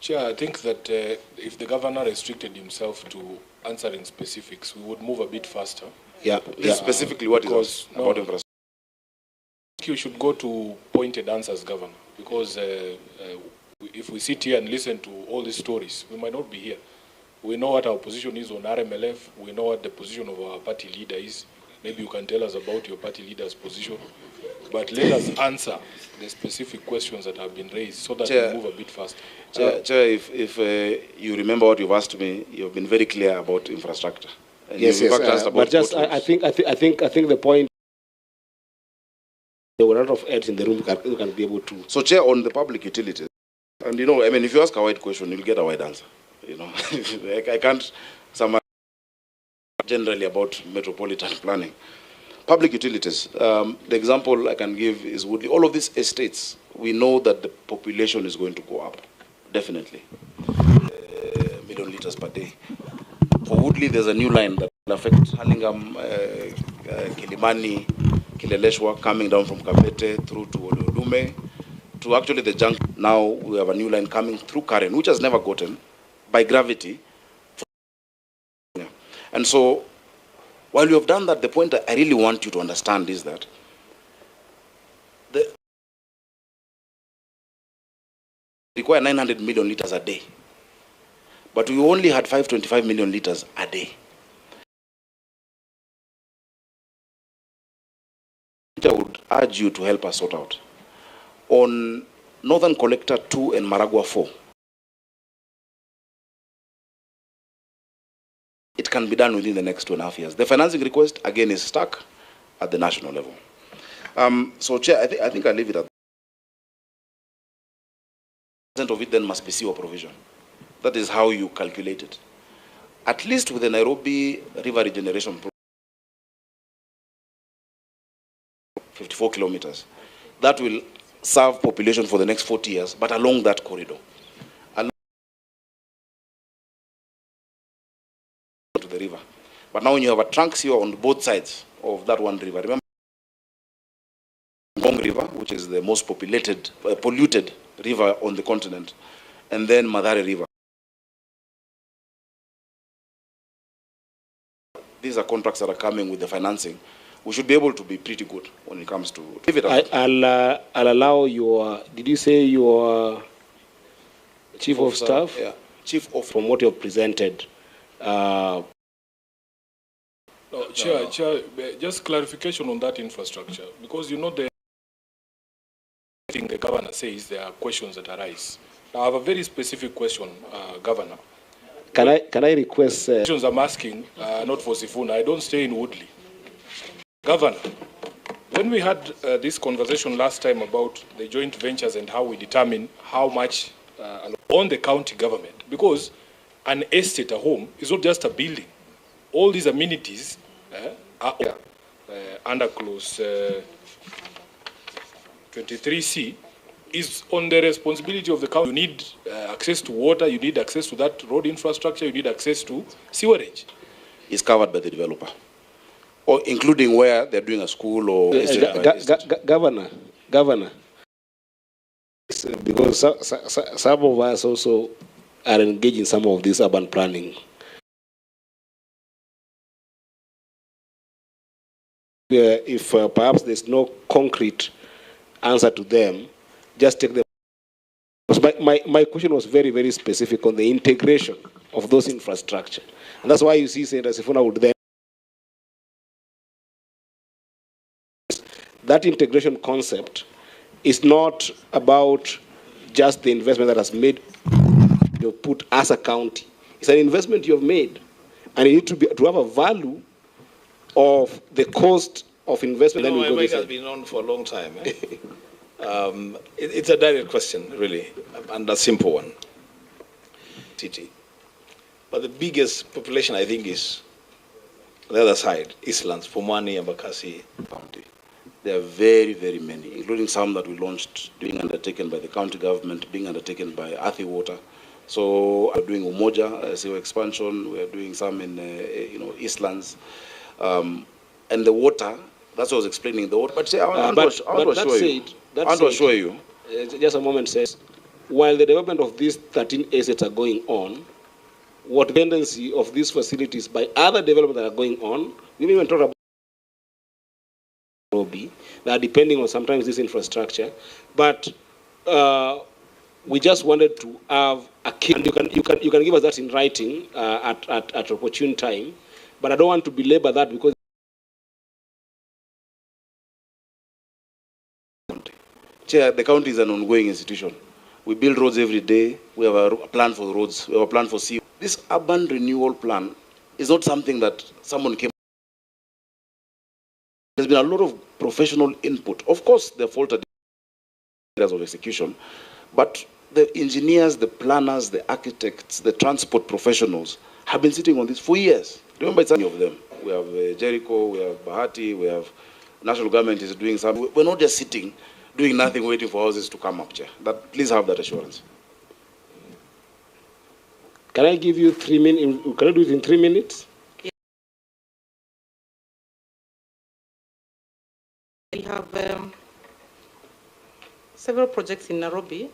Chair, I think that if the governor restricted himself to answering specifics, we would move a bit faster. Yeah, specifically what is about infrastructure? You should go to pointed answers, Governor, because if we sit here and listen to all these stories, we might not be here. We know what our position is on RMLF. We know what the position of our party leader is. Maybe you can tell us about your party leader's position. But let us answer the specific questions that have been raised so that we move a bit faster. Chair, if you remember what you've asked me, you've been very clear about infrastructure. And yes, but just I think the point. There were a lot of heads in the room who can be able to. So, Chair, on the public utilities, and you know, I mean, if you ask a wide question, you'll get a wide answer. You know, I can't summarize generally about metropolitan planning. Public utilities. The example I can give is Woodley. All of these estates, we know that the population is going to go up, definitely. Million liters per day. For Woodley, there's a new line that will affect Hurlingham, Kilimani, Kileleshwa, coming down from Kabete through to Oludume, to actually the junction. Now we have a new line coming through Karen, which has never gotten by gravity. And so, while you have done that, the point that I really want you to understand is that the require 900 million liters a day, but we only had 525 million liters a day. I would urge you to help us sort out. On Northern Collector 2 and Maragua 4, it can be done within the next 2.5 years. The financing request, again, is stuck at the national level. So, Chair, I think I'll leave it at that. Of it then must be CO provision. That is how you calculate it. At least with the Nairobi River Regeneration program, 54 kilometers. That will serve population for the next 40 years, but along that corridor. Along to the river. But now when you have a trunk sewer on both sides of that one river, remember Ngong River, which is the most polluted river on the continent, and then Madare River. These are contracts that are coming with the financing. We should be able to be pretty good when it comes to... I'll allow your... Did you say your Chief of Staff? Yeah. Chief of... From what you have presented. No, Chair, just clarification on that infrastructure. Because you know the thing the governor says there are questions that arise. Now, I have a very specific question, Governor. Can I request... Questions I'm asking, not for Sifuna. I don't stay in Woodley. Governor, when we had this conversation last time about the joint ventures and how we determine how much on the county government, because an estate, a home, is not just a building. All these amenities are under clause 23C is on the responsibility of the county. You need access to water, you need access to that road infrastructure, you need access to sewerage. It's covered by the developer. Or including where they're doing a school or... Governor, because some of us also are engaged in some of this urban planning. If perhaps there's no concrete answer to them, just take them. My question was very, very specific on the integration of those infrastructure. And that's why you see Senator Sifuna would then... That integration concept is not about just the investment that has made you put as a county. It's an investment you have made, and you need to have a value of the cost of investment. You know, my mic has been on for a long time. It's a direct question, really, and a simple one. City, but the biggest population, I think, is the other side, Eastlands, Pumwani, Embakasi County. There are very, very many, including some that we launched, being undertaken by the county government, being undertaken by Athi Water. So we're doing Umoja, sewer expansion. We're doing some in Eastlands, and the water. That's what I was explaining. The water. But say, I want to assure you. Just a moment says, while the development of these 13 assets are going on, what dependency of these facilities by other developments that are going on, we even talk about Nairobi, that are depending on sometimes this infrastructure, but we just wanted to have a key, and you can give us that in writing at opportune time, but I don't want to belabor that because Chair, the county is an ongoing institution. We build roads every day. We have a plan for roads. We have a plan for sea. This urban renewal plan is not something that someone came. There's been a lot of professional input. Of course, there are faulted areas of execution, but the engineers, the planners, the architects, the transport professionals have been sitting on this for years. Remember, it's any of them. We have Jericho, we have Bahati, we have national government is doing something. We're not just sitting, doing nothing, waiting for houses to come up, Chair. Please have that assurance. Can I give you 3 minutes? Can I do it in 3 minutes? We have several projects in Nairobi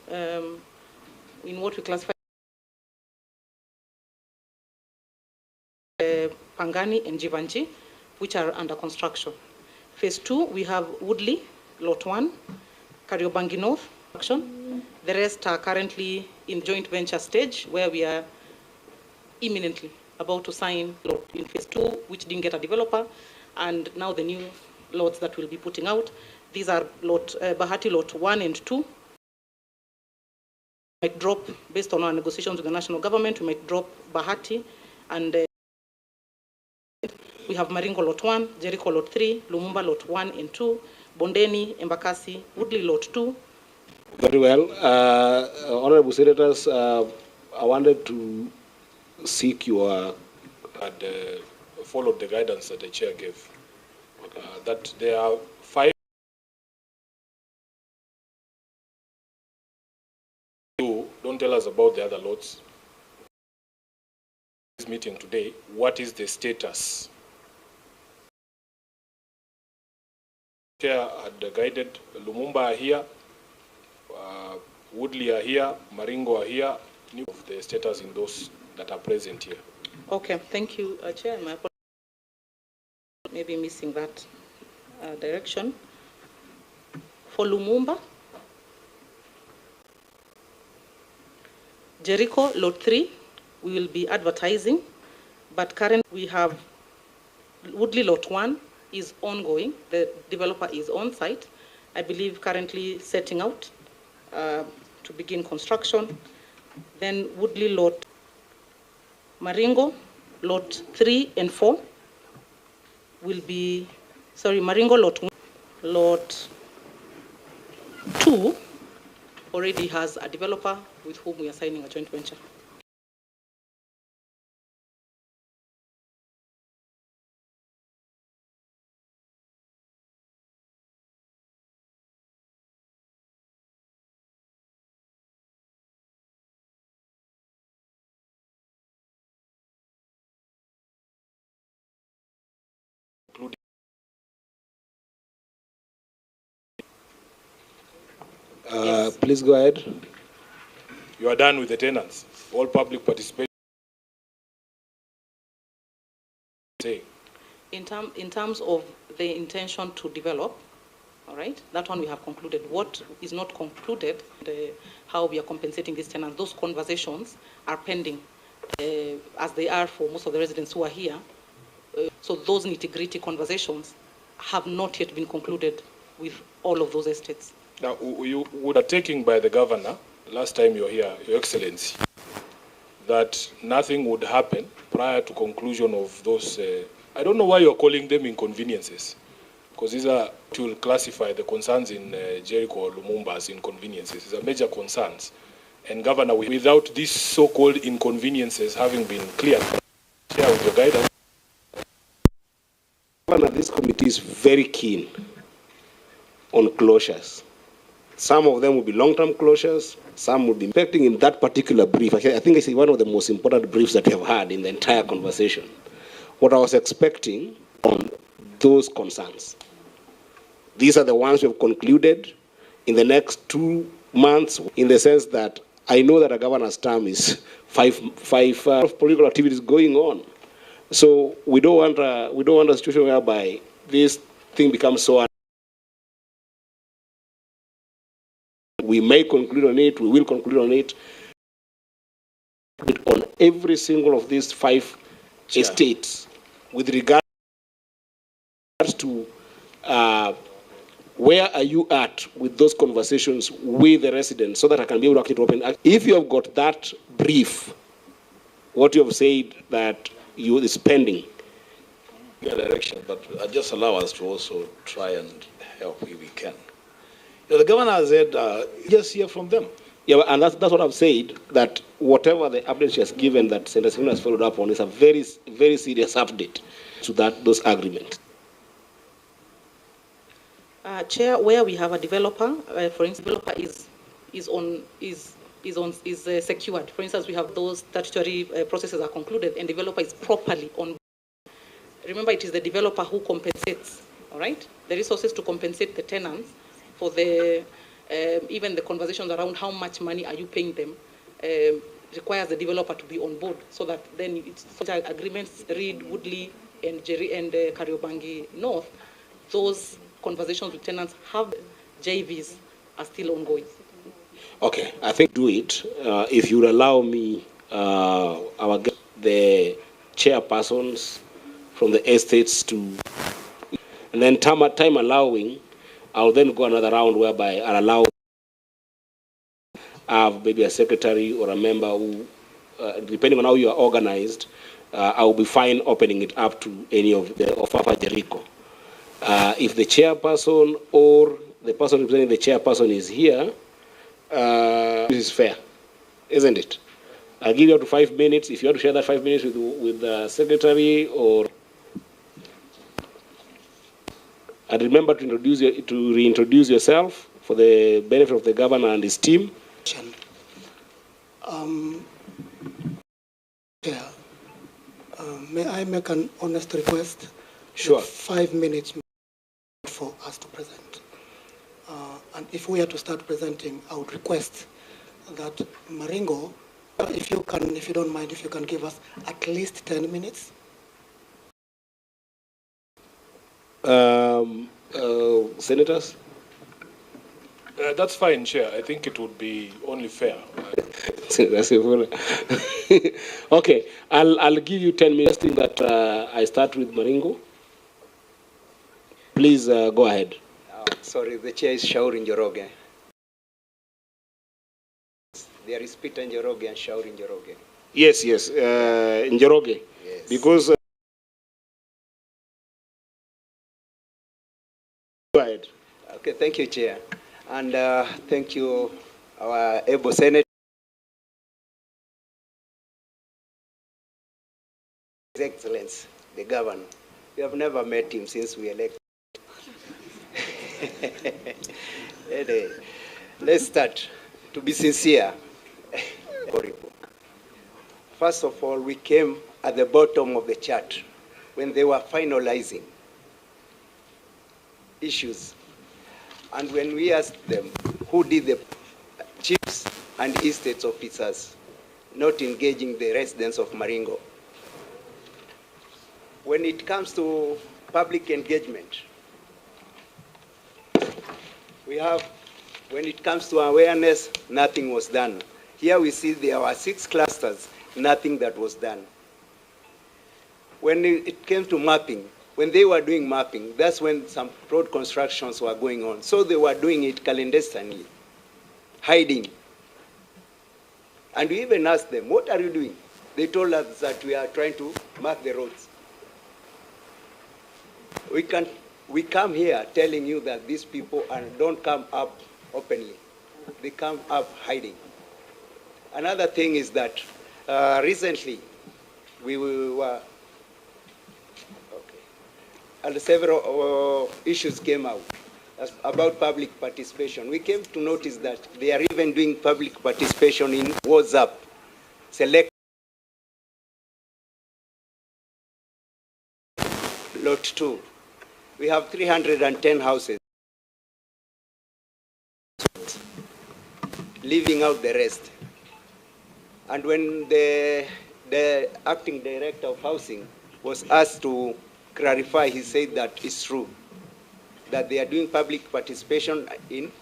in what we classify Pangani and Jivanji, which are under construction. Phase 2, we have Woodley, Lot 1, Kariobangi North, construction. The rest are currently in joint venture stage, where we are imminently about to sign lot in phase 2, which didn't get a developer, and now the new lots that we'll be putting out. These are Bahati Lot 1 and 2. We might drop, based on our negotiations with the national government, we might drop Bahati, and we have Maringo Lot 1, Jericho Lot 3, Lumumba Lot 1 and 2, Bondeni, Embakasi, Woodley Lot 2. Very well. Honorable Senators, I wanted to seek your... And followed the guidance that the chair gave. That there are 5. Don't tell us about the other lots. This meeting today, what is the status? Chair had guided Lumumba are here, Woodley are here, Maringo are here, of the status in those that are present here. Okay, thank you, Chair. My apologies. Maybe missing that direction. For Lumumba, Jericho, Lot 3, we will be advertising, but currently we have Woodley Lot 1 is ongoing. The developer is on site. I believe currently setting out to begin construction. Then Woodley Lot, Maringo, Lot 3 and 4 will be, Maringo Lot 2 already has a developer with whom we are signing a joint venture. Yes. Please go ahead. You are done with the tenants. All public participation. In terms of the intention to develop, all right, that one we have concluded. What is not concluded, how we are compensating these tenants, those conversations are pending, as they are for most of the residents who are here. So those nitty-gritty conversations have not yet been concluded with all of those estates. Now, you were taking by the governor, last time you were here, Your Excellency, that nothing would happen prior to conclusion of those, I don't know why you're calling them inconveniences, because these are, to classify the concerns in Jericho or Lumumba as inconveniences. These are major concerns. And Governor, without these so-called inconveniences having been cleared, share with your guidance. Governor, this committee is very keen on closures. Some of them will be long-term closures. Some will be impacting in that particular brief. I think it's one of the most important briefs that we have had in the entire conversation. What I was expecting on those concerns. These are the ones we have concluded in the next 2 months, in the sense that I know that a governor's term is five political activities going on. So we don't want a situation whereby this thing becomes so. We may conclude on it. We will conclude on it. On every single of these 5 estates, with regards to where are you at with those conversations with the residents, so that I can be able to actually open. If you have got that brief, what you have said that you is pending. Direction, but just allow us to also try and help if we can. The governor has said, just hear from them. Yeah, and that's what I've said, that whatever the update she has given that Senator Simon has followed up on is a very, very serious update to those agreements. Chair, where we have a developer, for instance, developer is secured. For instance, we have those statutory processes are concluded and developer is properly on. Remember, it is the developer who compensates, all right? The resources to compensate the tenants for the, even the conversations around how much money are you paying them, requires the developer to be on board, so that then it's such agreements, read Woodley and Kariobangi North, those conversations with tenants have JVs are still ongoing. Okay, I think do it. If you would allow me, the chairpersons from the estates to, and then time allowing, I'll then go another round whereby I'll allow maybe a secretary or a member who, depending on how you are organized, I will be fine opening it up to any of Jericho. If the chairperson or the person representing the chairperson is here, this is fair, isn't it? I'll give you up to 5 minutes. If you want to share that 5 minutes with the secretary, or and remember to reintroduce yourself for the benefit of the governor and his team. Yeah. May I make an honest request? Sure. 5 minutes for us to present. And if we are to start presenting, I would request that Maringo, if you don't mind, if you can give us at least 10 minutes. Senators? That's fine, Chair. I think it would be only fair. Okay, I'll give you 10 minutes. I think that I start with Maringo. Please go ahead. Sorry, the chair is shouting Njoroge. There is Peter Njoroge and shouting Njoroge. Yes, Njoroge. Yes. Because go ahead. Okay, thank you, Chair. And thank you, our able Senator. His Excellency, the Governor. We have never met him since we elected. Anyway, let's start. To be sincere, first of all, we came at the bottom of the chart when they were finalizing issues. And when we asked them who did the chiefs and estates officers not engaging the residents of Maringo. When it comes to public engagement, when it comes to awareness, nothing was done. Here we see there were 6 clusters, nothing that was done. When it came to mapping, when they were doing mapping, that's when some road constructions were going on. So they were doing it clandestinely, hiding. And we even asked them, what are you doing? They told us that we are trying to mark the roads. We come here telling you that these people don't come up openly. They come up hiding. Another thing is that recently we were, and several issues came out. about public participation. We came to notice that they are even doing public participation in WhatsApp. Select Lot 2. We have 310 houses, leaving out the rest. And when the acting director of housing was asked to clarify, he said that it's true, that they are doing public participation in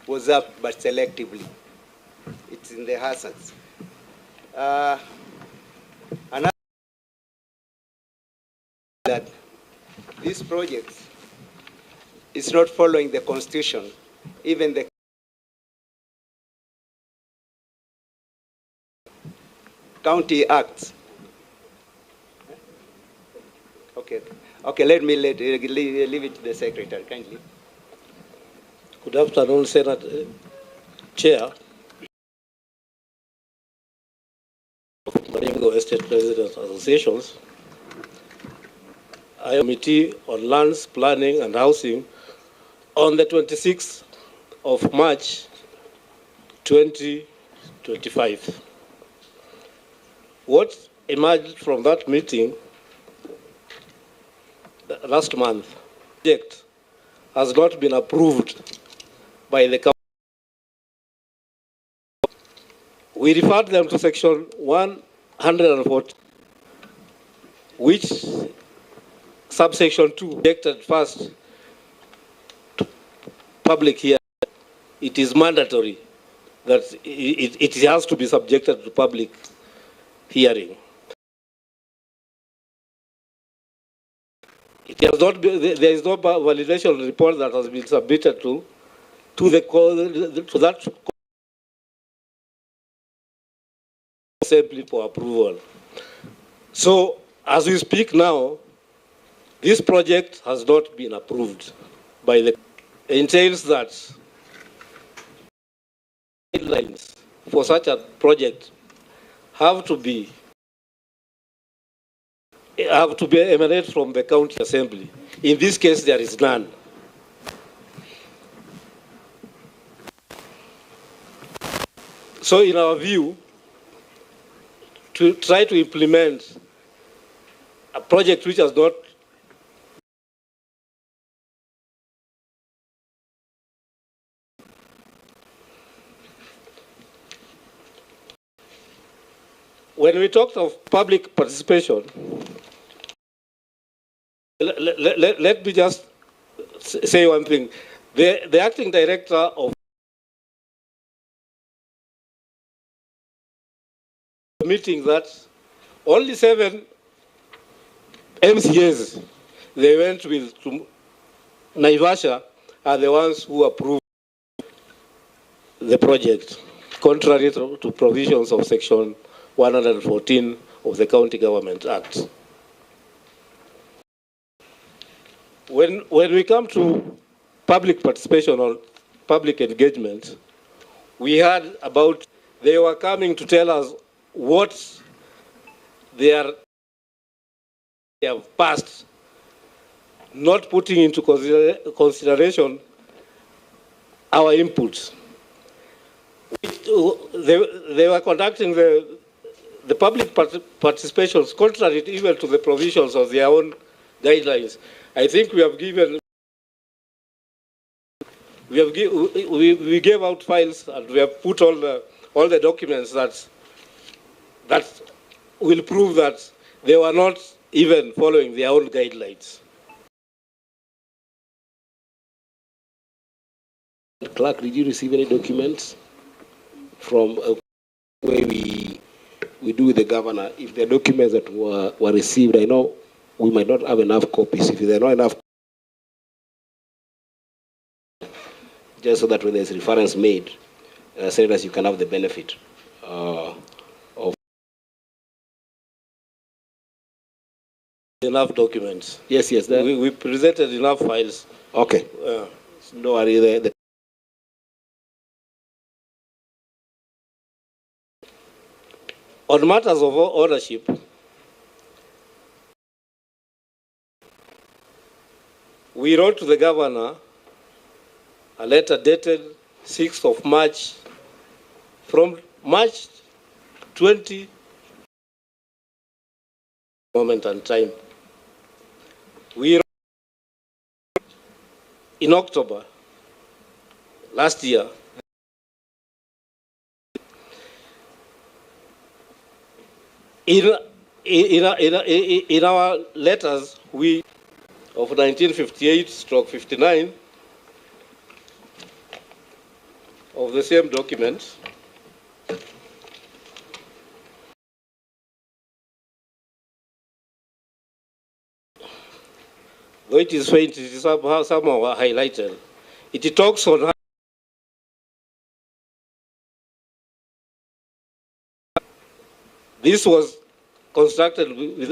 WhatsApp, but selectively. It's in the hazards. Another that this project is not following the Constitution, even the County Acts. Okay, let me leave it to the Secretary, kindly. Good afternoon, Senate Chair of Maringo Estate Residents Associations. I am Committee on Lands, Planning and Housing on the 26th of March 2025. What emerged from that meeting last month, the project has not been approved by the Council. We referred them to section 140, which subsection 2 rejected first to public hearing. It is mandatory that it has to be subjected to public hearing. It has not been, there is no validation report that has been submitted to that simply for approval. So as we speak now, this project has not been approved by the. Entails that guidelines for such a project have to emanate from the county assembly. In this case, there is none. So in our view, to try to implement a project which has not when we talked of public participation, let me just say one thing. The acting director of the meeting that only 7 MCAs they went with to Naivasha are the ones who approved the project, contrary to provisions of section 114 of the County Government Act. When we come to public participation or public engagement, we heard about they were coming to tell us what they have passed, not putting into consideration our inputs. They were conducting the public participations contrary even to the provisions of their own guidelines. I think we gave out files and we have put all the documents that will prove that they were not even following their own guidelines. Clerk, did you receive any documents from where we do with the governor? If the documents that were received, I know we might not have enough copies. If there are not enough, just so that when there's reference made, senators, you can have the benefit of enough documents. Yes. We presented enough files. Okay. No worry. On matters of ownership, we wrote to the governor a letter dated 6th of March, from March 20, moment and time. We, in October last year, in our letters, we of 1958/59 of the same document, though it is faint, it is somehow highlighted. It talks on how this was constructed with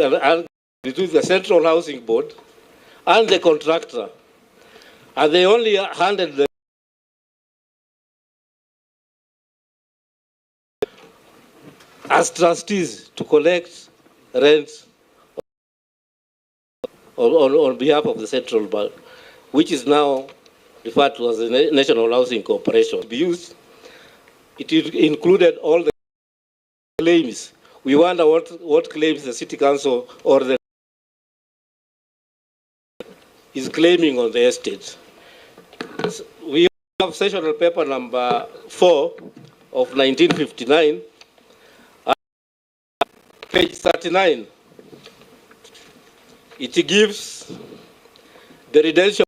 between the Central Housing Board and the contractor, and they only handed the as trustees to collect rent on behalf of the Central Bank, which is now referred to as the National Housing Corporation. To be used, it included all the claims. We wonder what claims the City Council or the is claiming on the estate. We have sessional paper number 4 of 1959, page 39. It gives the redemption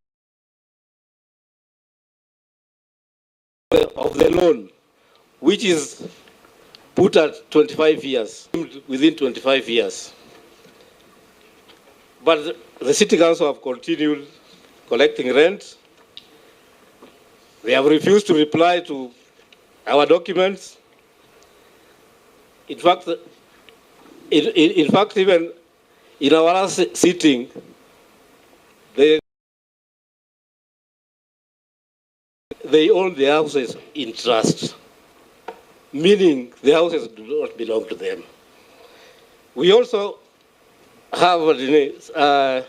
of the loan, which is put at 25 years, within 25 years. But the City Council have continued collecting rent. They have refused to reply to our documents. In fact, even in our last sitting, they own the houses in trust, meaning the houses do not belong to them. We also have a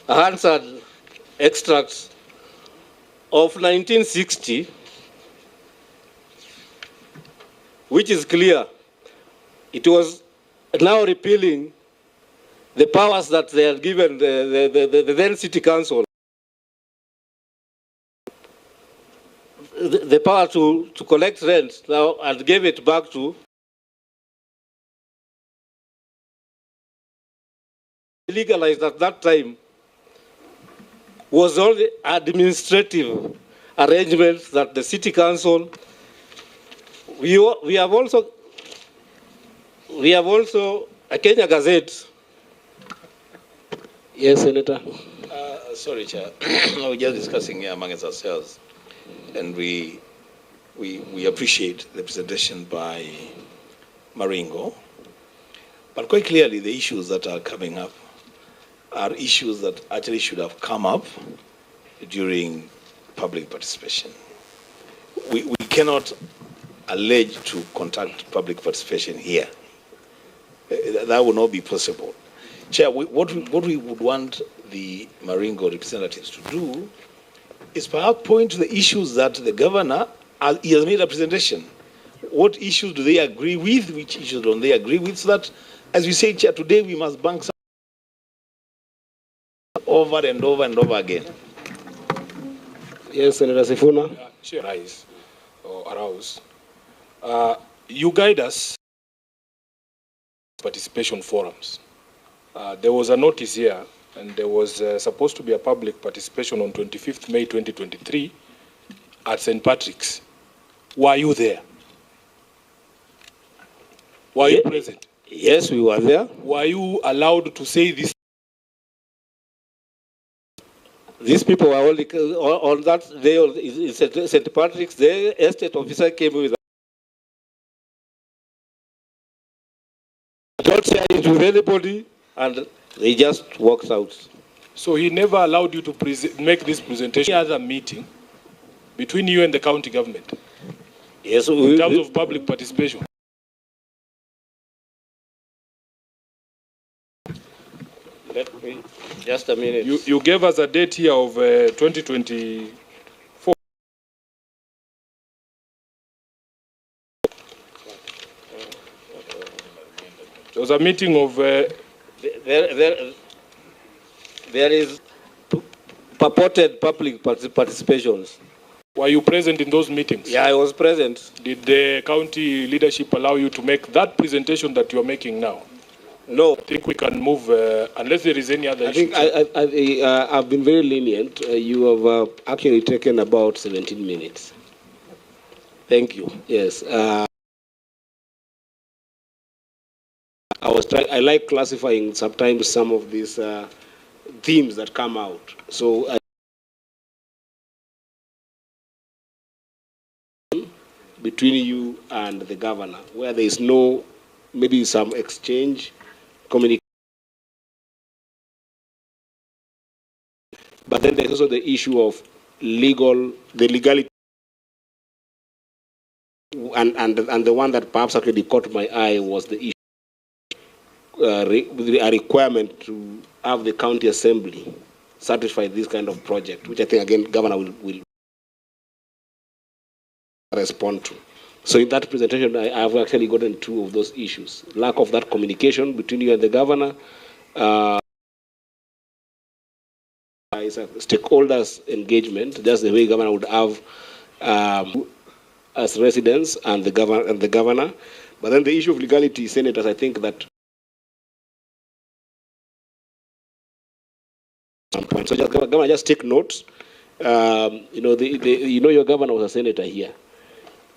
Hansard extract of 1960, which is clear. It was now repealing the powers that they had given the then City Council, the power to collect rent now, and gave it back to legalized at that time was all the administrative arrangements that the City Council. We have also a Kenya Gazette. Yes, Senator. Sorry, Chair. We're just discussing here among ourselves, and we appreciate the presentation by Maringo, but quite clearly the issues that are coming up are issues that actually should have come up during public participation. We cannot allege to conduct public participation here. That would not be possible. Chair, what we would want the Maringo representatives to do is perhaps point to the issues that the governor he has made a presentation. What issues do they agree with? Which issues don't they agree with? So that, as we say, Chair, today we must bank some over and over and over again. Yes, Senator Sifuna. Rise or arouse. You guide us participation forums. There was a notice here, and there was supposed to be a public participation on 25th May 2023 at St. Patrick's. Were you there? Were you present? Yes, we were there. Were you allowed to say this? These people were only on that day in St. Patrick's. The estate officer came with not share it with anybody, and they just walked out. So he never allowed you to make this presentation. Any other meeting between you and the county government? Yes, in terms of public participation. Let me just a minute. You gave us a date here of 2020. was a meeting of... There is purported public participations. Were you present in those meetings? Yeah, I was present. Did the county leadership allow you to make that presentation that you are making now? No. I think we can move, unless there is any other issue. I've been very lenient. You have actually taken about 17 minutes. Thank you. Yes. I like classifying sometimes some of these themes that come out. So between you and the governor, where there is no, maybe some exchange, communication. But then there's also the issue of the legality, and the one that perhaps actually caught my eye was the issue, a requirement to have the county assembly certify this kind of project, which I think, again, governor will respond to. So in that presentation, I have actually gotten two of those issues. Lack of that communication between you and the governor, is a stakeholders engagement, just the way governor would have as residents and the governor. But then the issue of legality, senators, I think that some point. So governor, just take notes. Your governor was a senator here.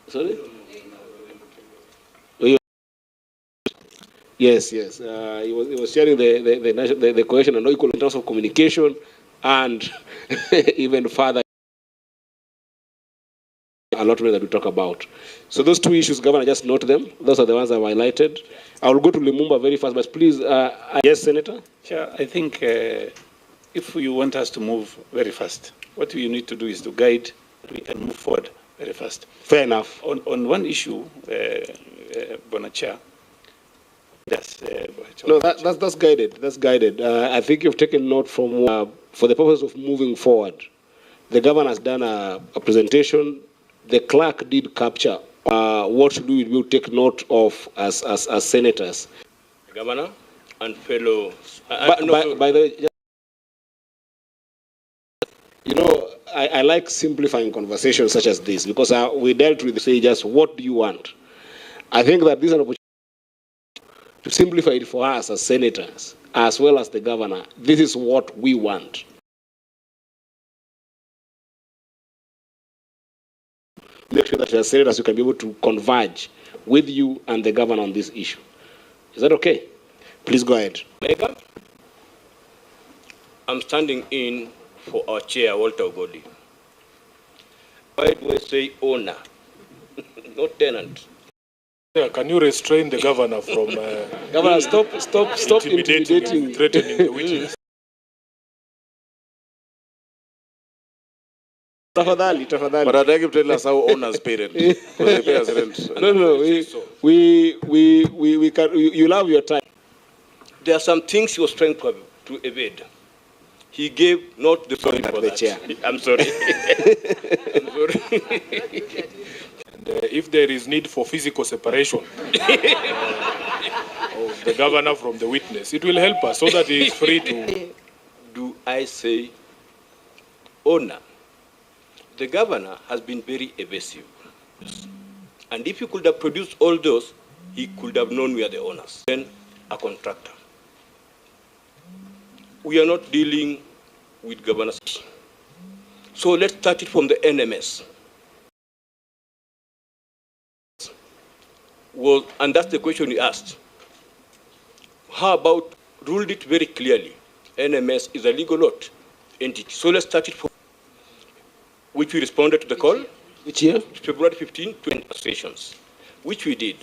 Sorry? Yes. He was sharing the cohesion and equal in terms of communication and even further allotment that we talk about. So those two issues, Governor, just note them. Those are the ones I've highlighted. I will go to Lumumba very fast, but please, yes, Senator? Chair, I think if you want us to move very fast, what we need to do is to guide, we can move forward very fast. Fair enough. On one issue, Bonachair, no, that's guided. That's guided. I think you've taken note from for the purpose of moving forward. The governor has done a presentation. The clerk did capture what we will take note of as senators. Governor and fellow. By the way, I like simplifying conversations such as this because we dealt with, say, just what do you want? I think that this is an opportunity to simplify it for us as senators, as well as the governor. This is what we want. Make sure that as senators you can be able to converge with you and the governor on this issue. Is that okay? Please go ahead. Mega, I'm standing in for our chair, Walter Ogodi. Why do I say owner, not tenant? Yeah, can you restrain the governor from... Governor, stop intimidating. Threatening the witness. Tafadhali. But I'd like him to tell us how owners pay rent. Because they pay us rent. No. We can. You'll have your time. There are some things he was trying to evade. He gave not the sorry for the chair. I'm sorry. I'm sorry. And, if there is need for physical separation of the governor from the witness, it will help us so that he is free to... Do I say owner? The governor has been very evasive. And if he could have produced all those, he could have known we are the owners. Then a contractor. We are not dealing with governors. So let's start it from the NMS. Well, and that's the question he asked. How about ruled it very clearly? NMS is a legal lot entity. So let's start it from which we responded to the call. Which year? February 15, 20 sessions, which we did.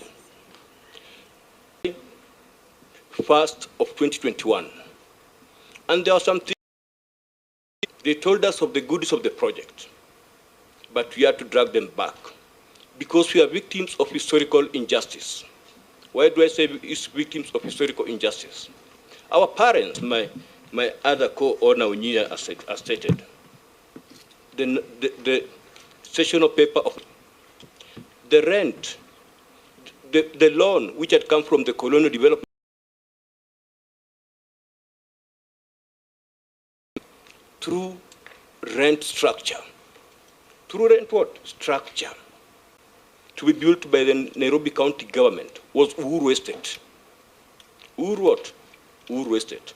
1st of 2021. And there are some things they told us of the goodies of the project, but we had to drag them back because we are victims of historical injustice. Why do I say victims of historical injustice? Our parents, my other co-owner Unia has stated, the sessional paper of the rent, the loan which had come from the colonial development through rent structure. Through rent what? Structure. To be built by the Nairobi County government was Uhuru Estate. Uhuru what? Uhuru Estate.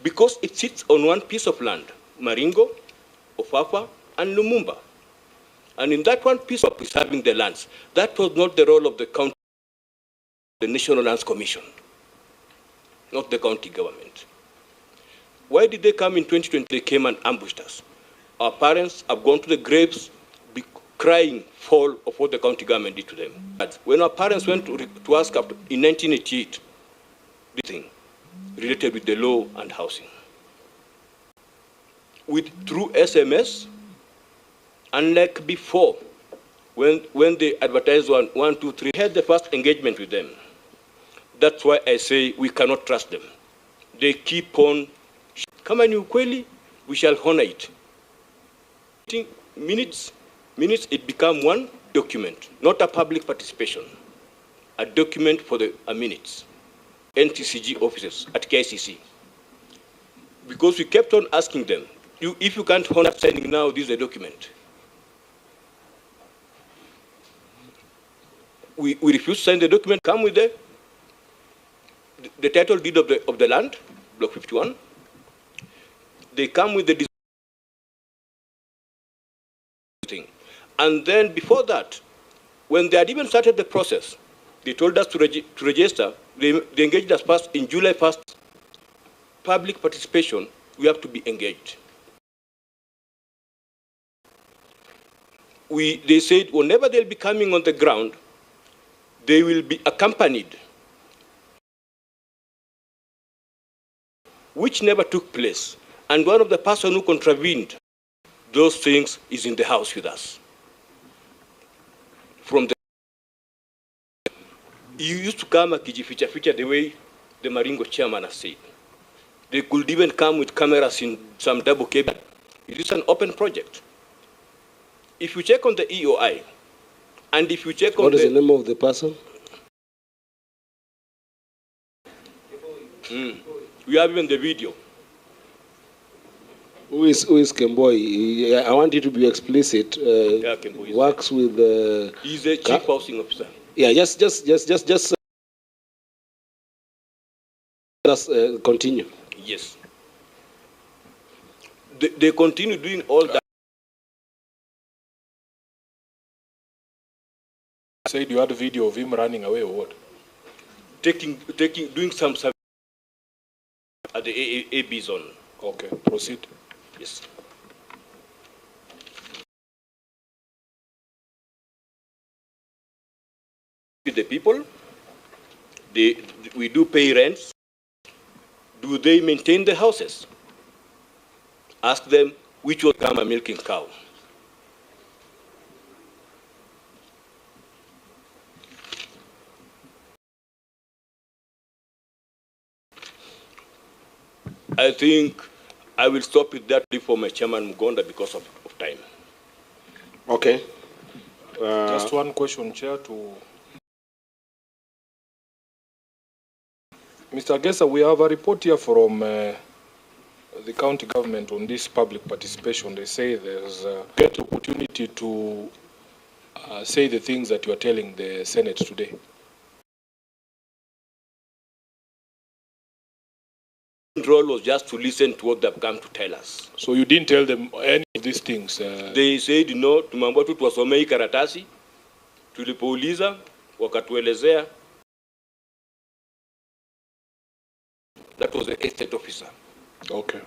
Because it sits on one piece of land, Maringo, Ofafa, and Lumumba. And in that one piece of preserving the lands, that was not the role of the county, the National Lands Commission, not the county government. Why did they come in 2020? They came and ambushed us. Our parents have gone to the graves crying fall of what the county government did to them. But when our parents went to ask after, in 1988, this thing related with the law and housing. Through SMS, unlike before, when they advertised 1, 2, 3, we had the first engagement with them. That's why I say we cannot trust them. They keep on, kama ni ukweli, we shall honor it. Minutes, it become one document, not a public participation. A document for the minutes. NTCG officers at KICC. Because we kept on asking them, if you can't honor signing now, this is a document. We refused to sign the document, come with the title deed of the land, Block 51. They come with the thing. And then before that, when they had even started the process, they told us to register. They engaged us first in July 1st. Public participation, we have to be engaged. They said whenever they'll be coming on the ground, they will be accompanied, which never took place. And one of the person who contravened those things is in the house with us. You used to come feature the way the Maringo chairman has said. They could even come with cameras in some double cable. It is an open project. If you check on the EOI, and if you check on what is the name of the person? We have even the video. Who is Kemboy? I want you to be explicit. Yeah, Kemboy works with the. He's a chief housing officer. Yeah, just let us continue. Yes. They continue doing all that. Said you had a video of him running away or what? Doing some service at the AB zone. Okay, proceed. Yes. With the people, we do pay rents. Do they maintain the houses? Ask them which will come a milking cow. I think I will stop it that for my chairman Mugonda because of time. Okay. Just one question, Chair, to Mr. Gesa. We have a report here from the county government on this public participation. They say there's a great opportunity to say the things that you are telling the Senate today. Role was just to listen to what they've come to tell us. So you didn't tell them any of these things? They said no, tumambo tu tuwasomei karatasi, tulipouliza, wakatuelezea. That was the estate officer. Okay.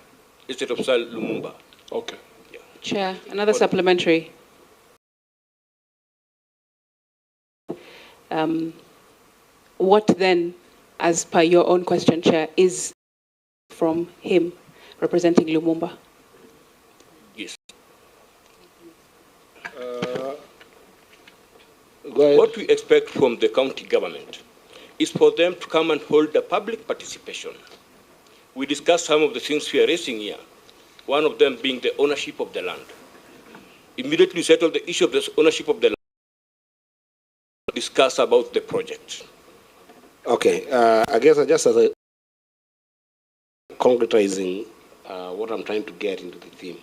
Estate officer Lumumba. Okay. Yeah. Chair, another supplementary. What then, as per your own question, Chair, is from him representing Lumumba? Yes. What we expect from the county government is for them to come and hold a public participation. We discussed some of the things we are raising here, one of them being the ownership of the land. Immediately settle the issue of the ownership of the land, discuss about the project. Okay, I guess just as concretizing what I'm trying to get into the theme.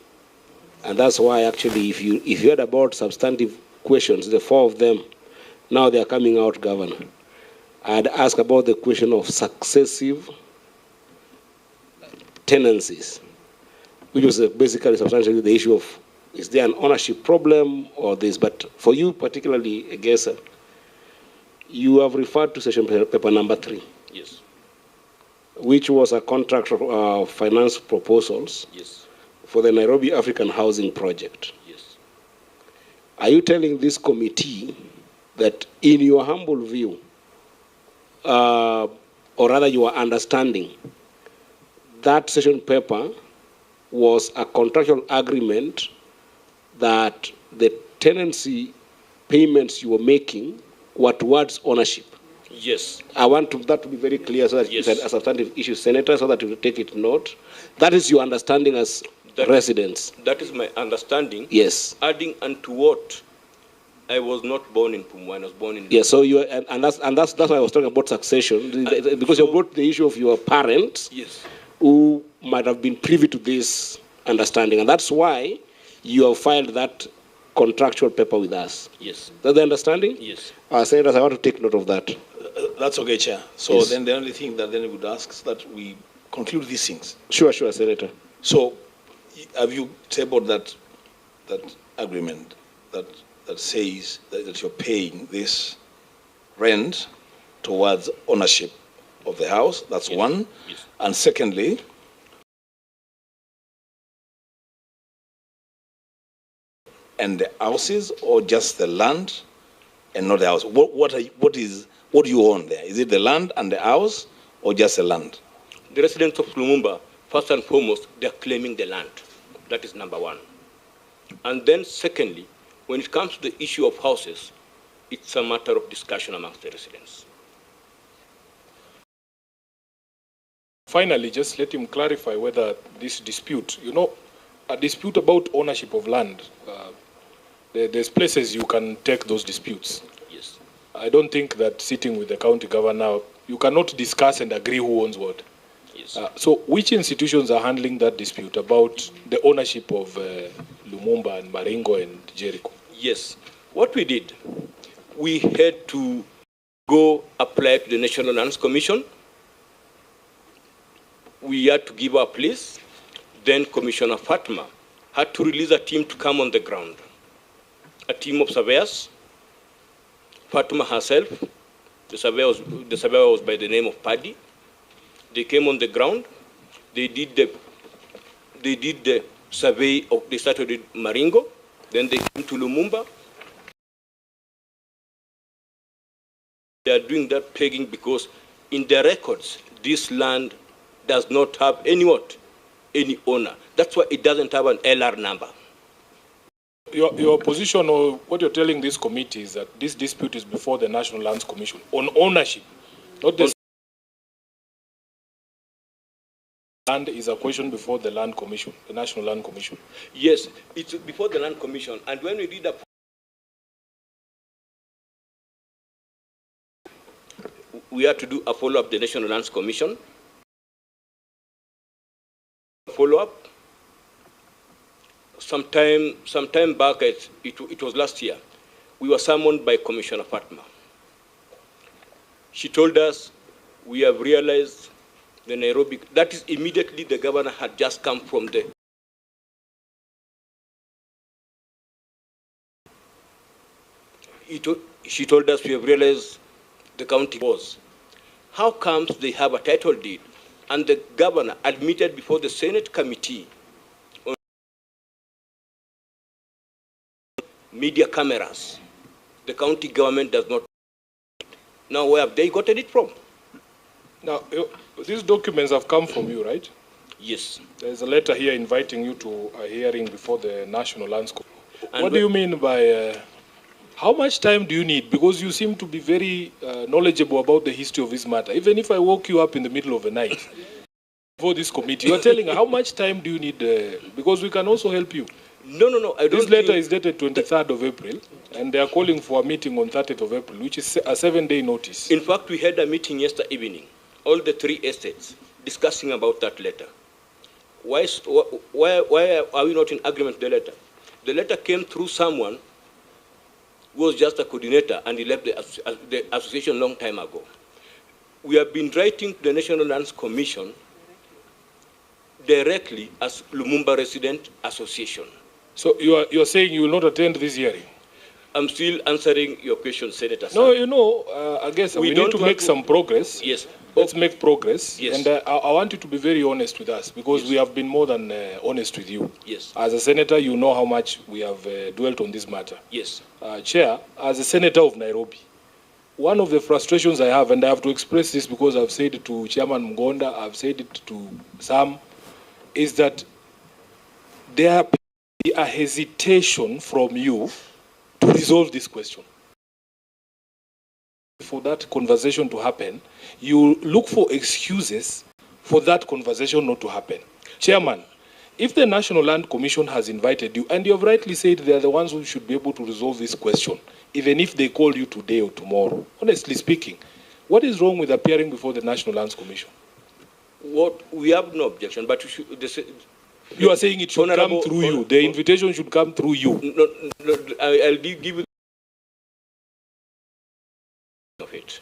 And that's why actually if you heard about substantive questions, the 4 of them, now they are coming out, Governor. I'd ask about the question of successive tenancies, which was basically substantially the issue of, is there an ownership problem or this? But for you particularly, I guess, you have referred to session paper number 3. Yes. Which was a contract of finance proposals. Yes. For the Nairobi African Housing Project. Yes. Are you telling this committee that in your humble view, or rather your understanding, that session paper was a contractual agreement that the tenancy payments you were making were towards ownership? Yes. I want that to be very clear so that it's a substantive issue, Senator, so that you take it note. That is your understanding as residents? That is my understanding. Yes. Adding unto what, I was not born in Pumwani, I was born in... Yes, so you and that's why I was talking about succession, because you brought the issue of your parents, yes, who might have been privy to this understanding, and that's why you have filed that contractual paper with us. Yes. That's the understanding? Yes. Senators, I want to take note of that. That's okay, Chair. So Yes. then the only thing that then we would ask is that we conclude these things. Sure, Senator. So have you tabled that agreement that says that you're paying this rent towards ownership of the house? That's one. Yes. And secondly, and the houses or just the land and not the house? What do you own there? Is it the land and the house or just the land? The residents of Lumumba, first and foremost, they're claiming the land. That is number one. And then secondly, when it comes to the issue of houses, it's a matter of discussion amongst the residents. Finally, just let him clarify whether this dispute, a dispute about ownership of land, there's places you can take those disputes. Yes. I don't think that sitting with the county governor, you cannot discuss and agree who owns what. Yes. So which institutions are handling that dispute about the ownership of Lumumba and Maringo and Jericho? Yes. What we did, we had to go apply to the National Lands Commission. We had to give our place. Then Commissioner Fatma had to release a team to come on the ground. A team of surveyors. Fatma herself, the surveyor was by the name of Paddy. They came on the ground. They did the survey they started with Maringo. Then they came to Lumumba. They are doing that pegging because in their records, this land does not have any owner. That's why it doesn't have an LR number. Your position or what you're telling this committee is that this dispute is before the National Lands Commission on ownership, not the land is a question before the Land Commission, the National Land Commission. Yes, it's before the Land Commission. And when we did that, we had to do a follow-up the National Lands Commission. Follow-up. Sometime back, it was last year, we were summoned by Commissioner Fatma. She told us, we have realized the Nairobi, that is immediately the governor had just come from there. She told us, we have realized the county was. How comes they have a title deed? And the governor admitted before the Senate committee on media cameras, the county government does not. Now, where have they gotten it from? Now, these documents have come from you, right? Yes. There's a letter here inviting you to a hearing before the National Lands Commission. What do you mean by, how much time do you need? Because you seem to be very knowledgeable about the history of this matter. Even if I woke you up in the middle of the night for this committee, you're telling how much time do you need? Because we can also help you. No, I don't. This letter is dated 23rd of April, and they are calling for a meeting on 30th of April, which is a 7-day notice. In fact, we had a meeting yesterday evening, all the 3 estates. discussing about that letter. Why are we not in agreement with the letter? The letter came through someone who was just a coordinator and he left the association a long time ago. We have been writing to the National Lands Commission directly as Lumumba Resident Association. So you're saying you will not attend this hearing? I'm still answering your question, Senator. No, you know, I guess we need to make some progress. Yes. Let's make progress. Yes. And I want you to be very honest with us, because we have been more than honest with you. Yes. As a senator, you know how much we have dwelt on this matter. Yes. Chair, as a senator of Nairobi, one of the frustrations I have, and I have to express this because I've said it to Chairman Mgonda, I've said it to Sam, is that there be a hesitation from you to resolve this question. For that conversation to happen, you look for excuses for that conversation not to happen. Chairman, if the National Land Commission has invited you, and you have rightly said they are the ones who should be able to resolve this question, even if they call you today or tomorrow, honestly speaking, what is wrong with appearing before the National Lands Commission? We have no objection, but you are saying it should come through you. The invitation should come through you. No, I'll give you of it.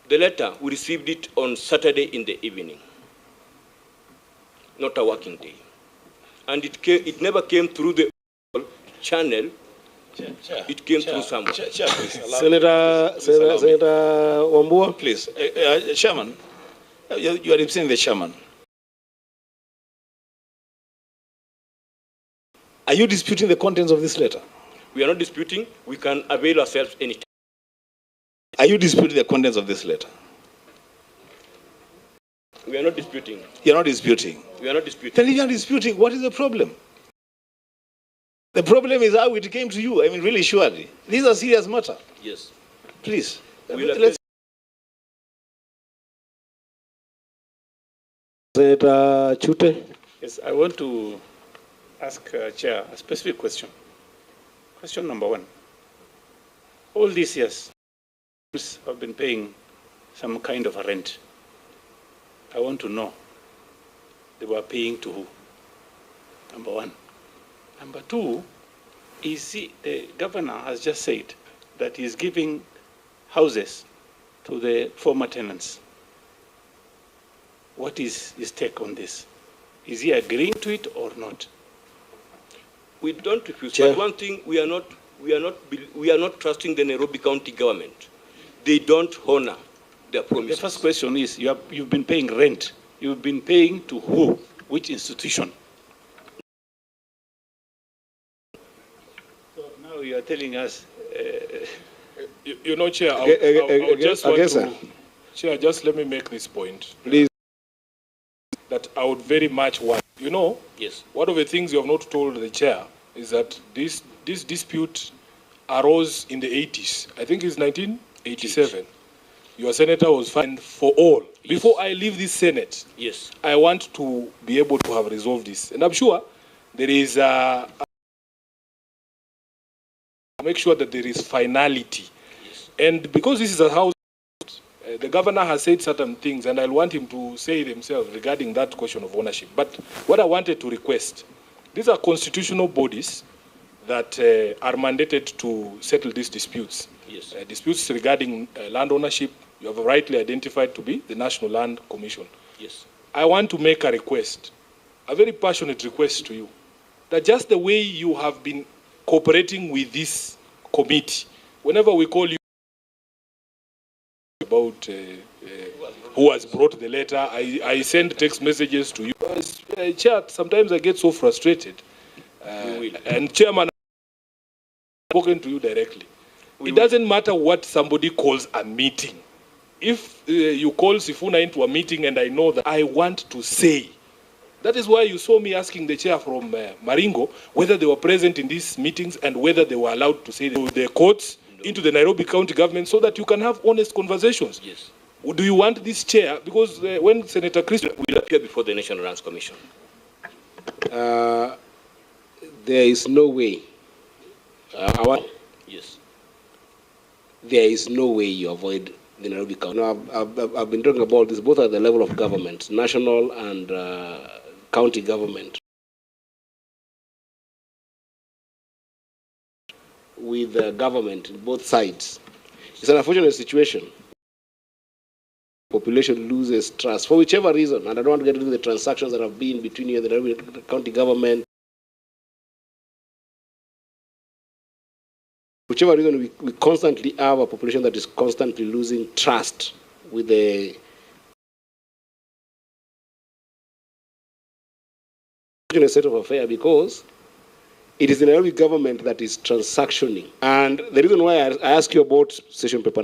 The letter, we received it on Saturday in the evening, not a working day. And it never came through the channel. It came through someone. Senator Wambua, please. Chairman, you are representing the chairman. Are you disputing the contents of this letter? We are not disputing. We can avail ourselves anytime. Are you disputing the contents of this letter? We are not disputing. You're not disputing? We are not disputing. Then if you're disputing, what is the problem? The problem is how it came to you. I mean, really, surely. This is a serious matter. Yes. Please. Let's. Senator Chute. Yes, I want to ask Chair a specific question. Question number one. All these years, have been paying some kind of a rent. I want to know they were paying to who? Number one. Number two, the governor has just said that he's giving houses to the former tenants. What is his take on this? Is he agreeing to it or not? We don't refuse. But one thing, we are not trusting the Nairobi County government. They don't honor their promises. The first question is, you've been paying rent. You've been paying to who? Which institution? So now you are telling us... you know, Chair, Chair, just let me make this point. Please. That I would very much want. You know, yes. One of the things you have not told the Chair is that this dispute arose in the 80s. I think it's 1987. Your senator was fined for all. Yes. Before I leave this Senate, yes, I want to be able to have resolved this. And I'm sure there is make sure that there is finality. Yes. And because this is a house, the governor has said certain things, and I'll want him to say themselves regarding that question of ownership. But what I wanted to request, these are constitutional bodies that are mandated to settle these disputes. Yes. Disputes regarding land ownership, you have rightly identified to be the National Land Commission. Yes. I want to make a request, a very passionate request to you, that just the way you have been cooperating with this committee, whenever we call you about who has brought the letter, I send text messages to you. Chair, sometimes I get so frustrated. And Chairman, I've spoken to you directly. It doesn't matter what somebody calls a meeting. If you call Sifuna into a meeting and I know that I want to say, that is why you saw me asking the chair from Maringo whether they were present in these meetings and whether they were allowed to say to the courts, into the Nairobi County government, so that you can have honest conversations. Yes. Do you want this chair? Because when Senator Chris will appear before the National Lands Commission. There is no way. Yes. There is no way you avoid the Nairobi County. I've been talking about this both at the level of government, national and county government. With the government in both sides. It's an unfortunate situation. Population loses trust for whichever reason, and I don't want to get into the transactions that have been between you and the Nairobi County government. Whichever reason, we constantly have a population that is constantly losing trust with the state of affairs, because it is the Nairobi government that is transactioning. And the reason why I ask you about session paper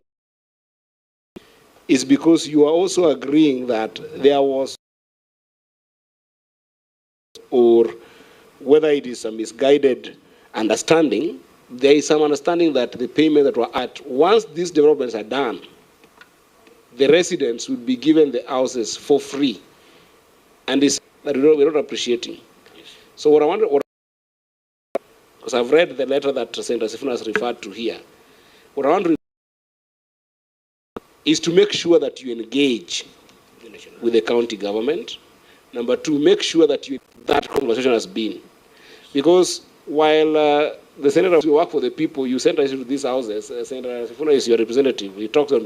is because you are also agreeing that there was, or whether it is a misguided understanding, there is some understanding that the payment that were at, once these developments are done, the residents would be given the houses for free. And it's that we're not appreciating. Yes. So what I want to, because I've read the letter that Senator Sifuna has referred to here, what I want to is to make sure that you engage with the county government. Number two, make sure that that conversation has been. Because while the senator will work for the people, you send us to these houses, Senator Sifuna is your representative. He talks on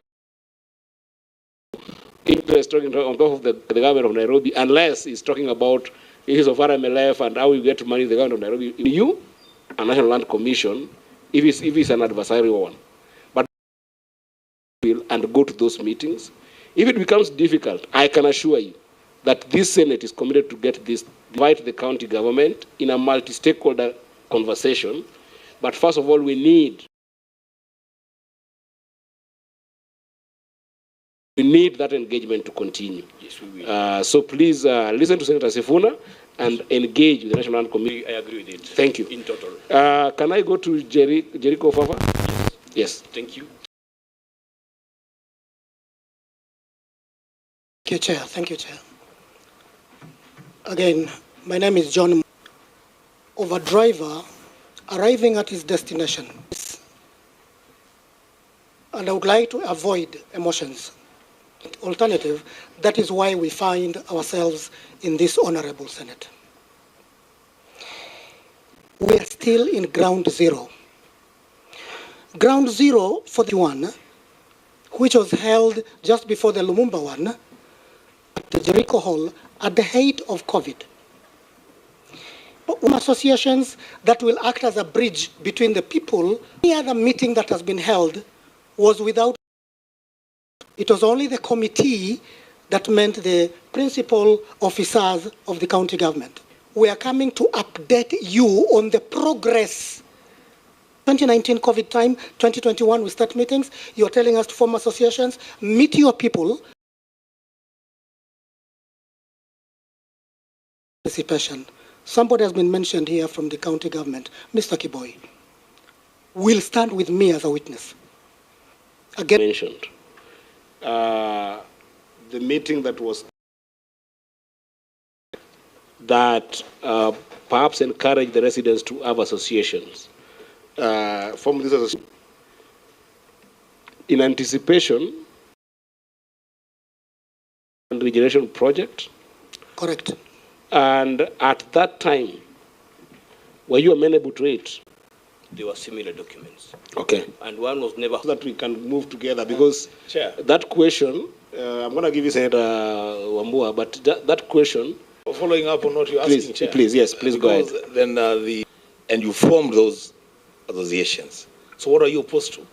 interest talking on behalf of the government of Nairobi, unless he's talking about issues of RMLF and how you get money in the government of Nairobi. You, a National Land Commission, if it's an adversarial one. And go to those meetings. If it becomes difficult, I can assure you that this Senate is committed to get this, invite the county government in a multi-stakeholder conversation. But first of all, we need that engagement to continue. Yes, we will. So please listen to Senator Sifuna and engage with the National Land Committee. I agree with it. Thank you. In total. Can I go to Jericho Fafa? Yes. Thank you. Thank you, Chair. Thank you, Chair. Again, my name is John. Of a driver arriving at his destination. And I would like to avoid emotions. Alternative, that is why we find ourselves in this honorable Senate. We are still in ground zero. Ground zero for the one, which was held just before the Lumumba one, at the Jericho Hall at the height of COVID. But associations that will act as a bridge between the people. Any other meeting that has been held was without. It was only the committee that meant the principal officers of the county government. We are coming to update you on the progress. 2019 COVID time, 2021 we start meetings. You're telling us to form associations, meet your people. Participation. Somebody has been mentioned here from the county government, Mr. Kiboi, will stand with me as a witness. Again, mentioned the meeting that was that perhaps encourage the residents to have associations. From this association, in anticipation, and Regeneration project. Correct. And at that time, were you amenable to it? There were similar documents. Okay. And one was never. So that we can move together, because that question, I'm going to give you Senator Wambua, but that question. Following up on what you're asking, Chair. Please, yes, please go ahead. Then and you formed those associations. So what are you opposed to?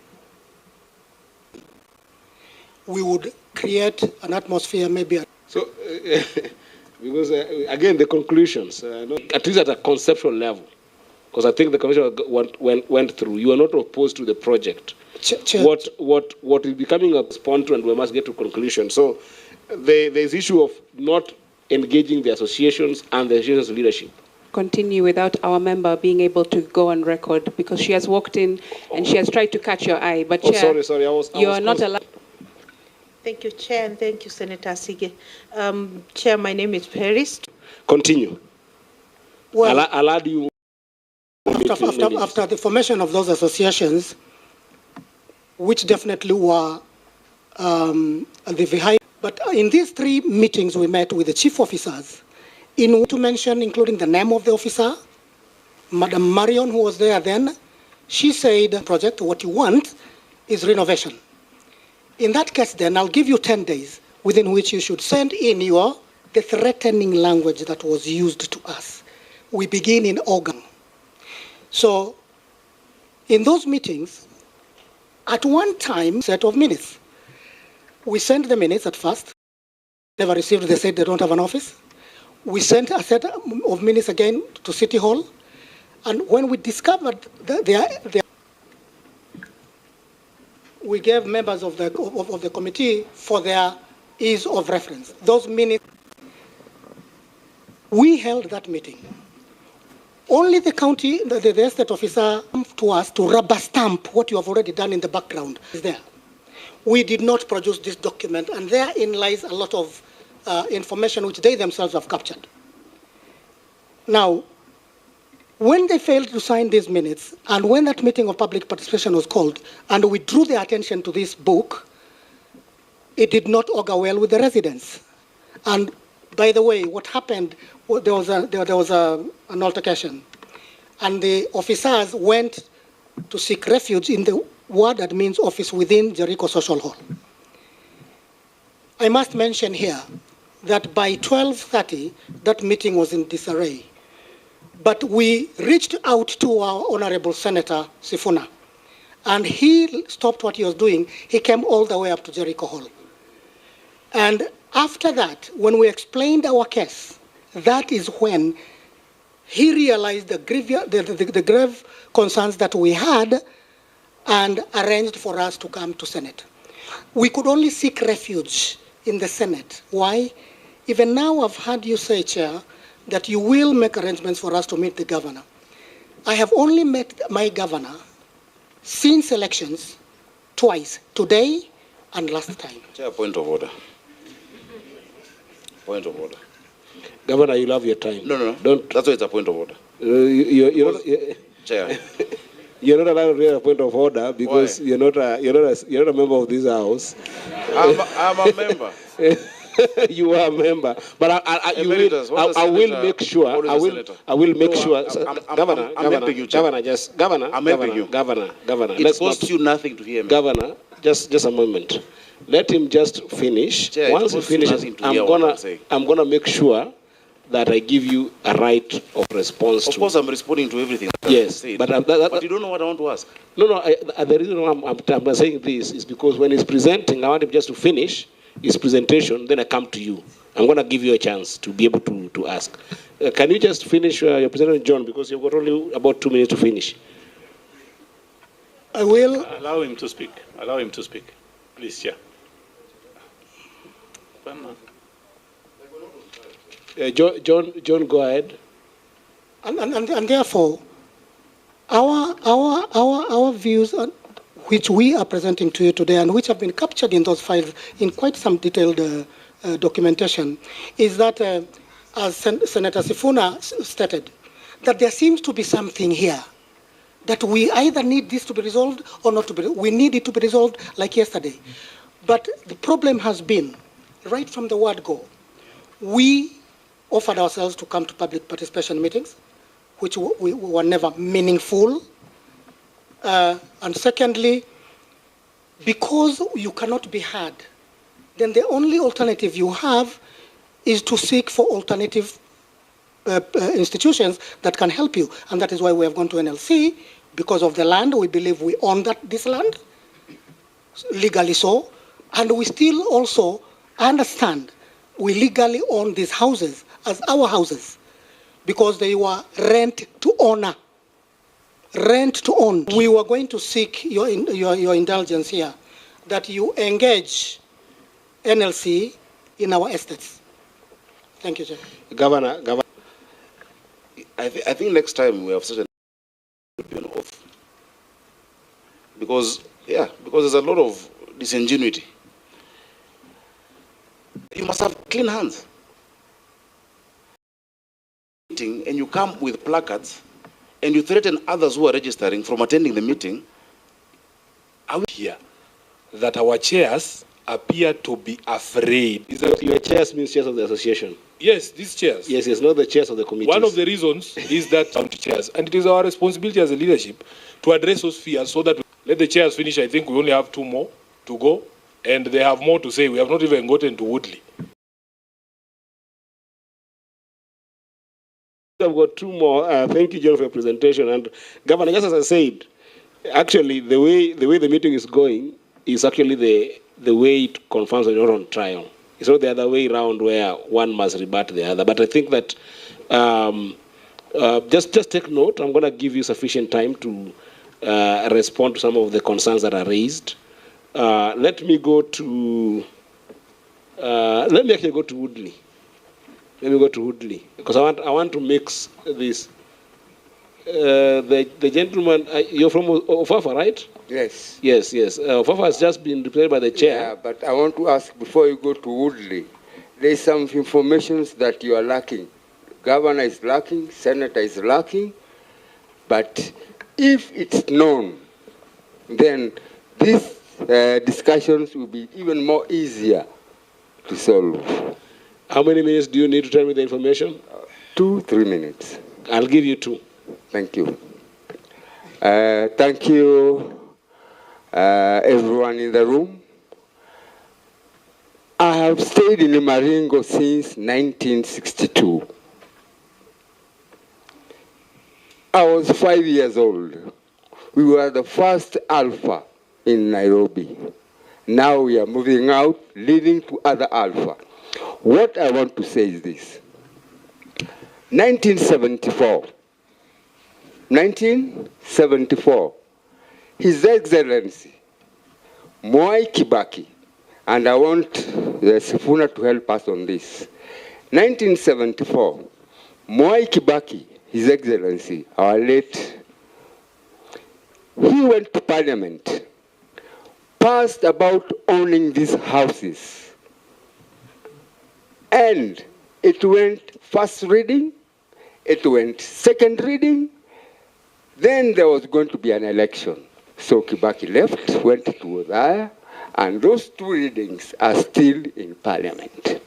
We would create an atmosphere, maybe. So, because again, the conclusions, at least at a conceptual level, because I think the commission went through. You are not opposed to the project. What is becoming a response to, and we must get to conclusion. So, there's issue of not engaging the associations and the association's leadership. Continue without our member being able to go on record, because she has walked in and she has tried to catch your eye. But Chair, sorry, you are not allowed. Thank you, Chair, and thank you, Senator Sige. Chair, my name is Paris. Continue. Well, I'll add you. After the formation of those associations, which definitely were the vehicle. But in these 3 meetings, we met with the chief officers, in to mention, including the name of the officer, Madam Marion, who was there then. She said, project, what you want is renovation. In that case, then, I'll give you 10 days within which you should send in the threatening language that was used to us. We begin in August. So, in those meetings, at one time, set of minutes. We sent the minutes at first. Never received, they said they don't have an office. We sent a set of minutes again to City Hall. And when we discovered we gave members of the committee for their ease of reference. Those minutes, we held that meeting. Only the county, the estate officer, came to us to rubber stamp what you have already done in the background is there. We did not produce this document, and therein lies a lot of information which they themselves have captured. Now, when they failed to sign these minutes, and when that meeting of public participation was called, and we drew their attention to this book, it did not augur well with the residents. And by the way, what happened, there was an altercation, and the officers went to seek refuge in the ward admin's office within Jericho Social Hall. I must mention here that by 12:30, that meeting was in disarray. But we reached out to our Honorable Senator Sifuna, and he stopped what he was doing. He came all the way up to Jericho Hall. And after that, when we explained our case, that is when he realized the grave concerns that we had and arranged for us to come to Senate. We could only seek refuge in the Senate. Why? Even now I've heard you say, Chair, that you will make arrangements for us to meet the governor. I have only met my governor since elections twice, today and last time. Chair, point of order. Point of order. Governor, you'll have your time. No. Don't. That's why it's a point of order. Chair. You're not allowed to read a point of order because you're not a member of this house. I'm a member. You are a member, but I will make sure. I will make sure. Governor, it costs you nothing to hear me. Governor, just a moment. Let him just finish. Chair, once he finishes, I'm gonna make sure that I give you a right of response. Of course, I'm responding to everything. Yes, but you don't know what I want to ask. No. The reason why I'm saying this is because when he's presenting, I want him just to finish his presentation, then I come to you. I'm going to give you a chance to be able to ask. Can you just finish your presentation, John, because you've got only about 2 minutes to finish. I will. Allow him to speak. Allow him to speak. Please, Chair. John, go ahead. And therefore, our views which we are presenting to you today and which have been captured in those files in quite some detailed documentation, is that, as Senator Sifuna stated, that there seems to be something here, that we either need this to be resolved or not to be. We need it to be resolved like yesterday. But the problem has been, right from the word go, we offered ourselves to come to public participation meetings, which were never meaningful. And secondly, because you cannot be heard, then the only alternative you have is to seek for alternative institutions that can help you. And that is why we have gone to NLC, because of the land. We believe we own this land, legally so. And we still also understand we legally own these houses as our houses, because they were rent to owner. Rent to own. We were going to seek your indulgence here, that you engage NLC in our estates. Thank you, Chair. Governor. I think next time we have such an oath. Because there's a lot of disingenuity. You must have clean hands. And you come with placards and you threaten others who are registering from attending the meeting. Are we here that our chairs appear to be afraid. Is that your chairs means chairs of the association? Yes, these chairs. Yes, yes, not the chairs of the committees. One of the reasons is that county chairs, and it is our responsibility as a leadership to address those fears so that we let the chairs finish. I think we only have 2 more to go, and they have more to say. We have not even gotten to Woodley. I've got 2 more. Thank you, John, for your presentation. And Governor, just as I said, actually, the way the meeting is going is actually the way it confirms that you're on trial. It's not the other way around where one must rebut the other. But I think that just take note. I'm going to give you sufficient time to respond to some of the concerns that are raised. Let me go to. Let me actually go to Woodley. Let me go to Woodley because I want to mix this. The gentleman, you're from Ofafa, right? Yes. Yes, yes. Ofafa has just been represented by the chair. Yeah, but I want to ask before you go to Woodley, there's some information that you are lacking. Governor is lacking, Senator is lacking, but if it's known, then these discussions will be even more easier to solve. How many minutes do you need to tell me the information? 2-3 minutes. I'll give you 2. Thank you. Thank you, everyone in the room. I have stayed in Maringo since 1962. I was 5 years old. We were the first alpha in Nairobi. Now we are moving out, leading to other alpha. What I want to say is this. 1974, His Excellency Mwai Kibaki, and I want Sifuna to help us on this. 1974, Mwai Kibaki, His Excellency, our late, he went to Parliament, passed about owning these houses. And it went first reading, it went second reading, then there was going to be an election. So Kibaki left, went to Udaya, and those 2 readings are still in Parliament.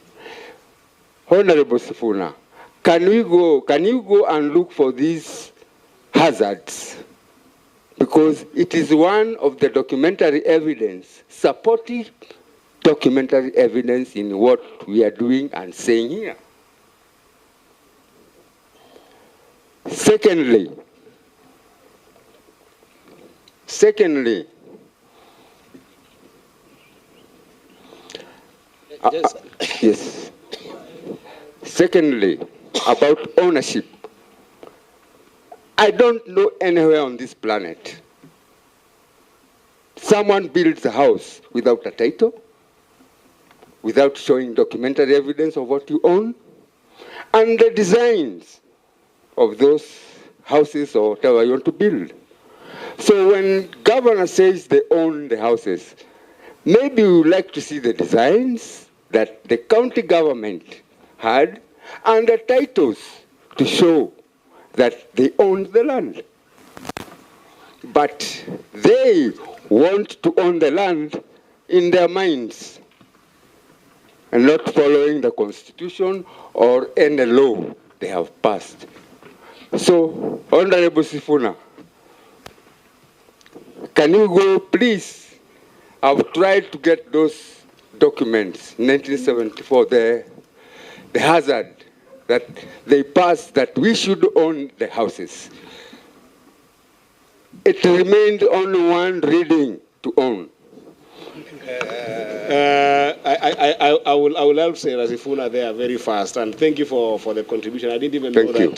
Honorable Sifuna, can you go and look for these hazards? Because it is one of the documentary evidence, supportive documentary evidence in what we are doing and saying here. Secondly, yes. Secondly, about ownership. I don't know anywhere on this planet someone builds a house without a title, without showing documentary evidence of what you own, and the designs of those houses or whatever you want to build. So when governor says they own the houses, maybe we would like to see the designs that the county government had and the titles to show that they own the land. But they want to own the land in their minds and not following the constitution or any law they have passed. So, Honorable Sifuna, can you go, please? I've tried to get those documents, 1974, the hazard that they passed that we should own the houses. It remained only 1 reading to own. I will help Sarah Sifuna there very fast, and thank you for the contribution. I didn't even know that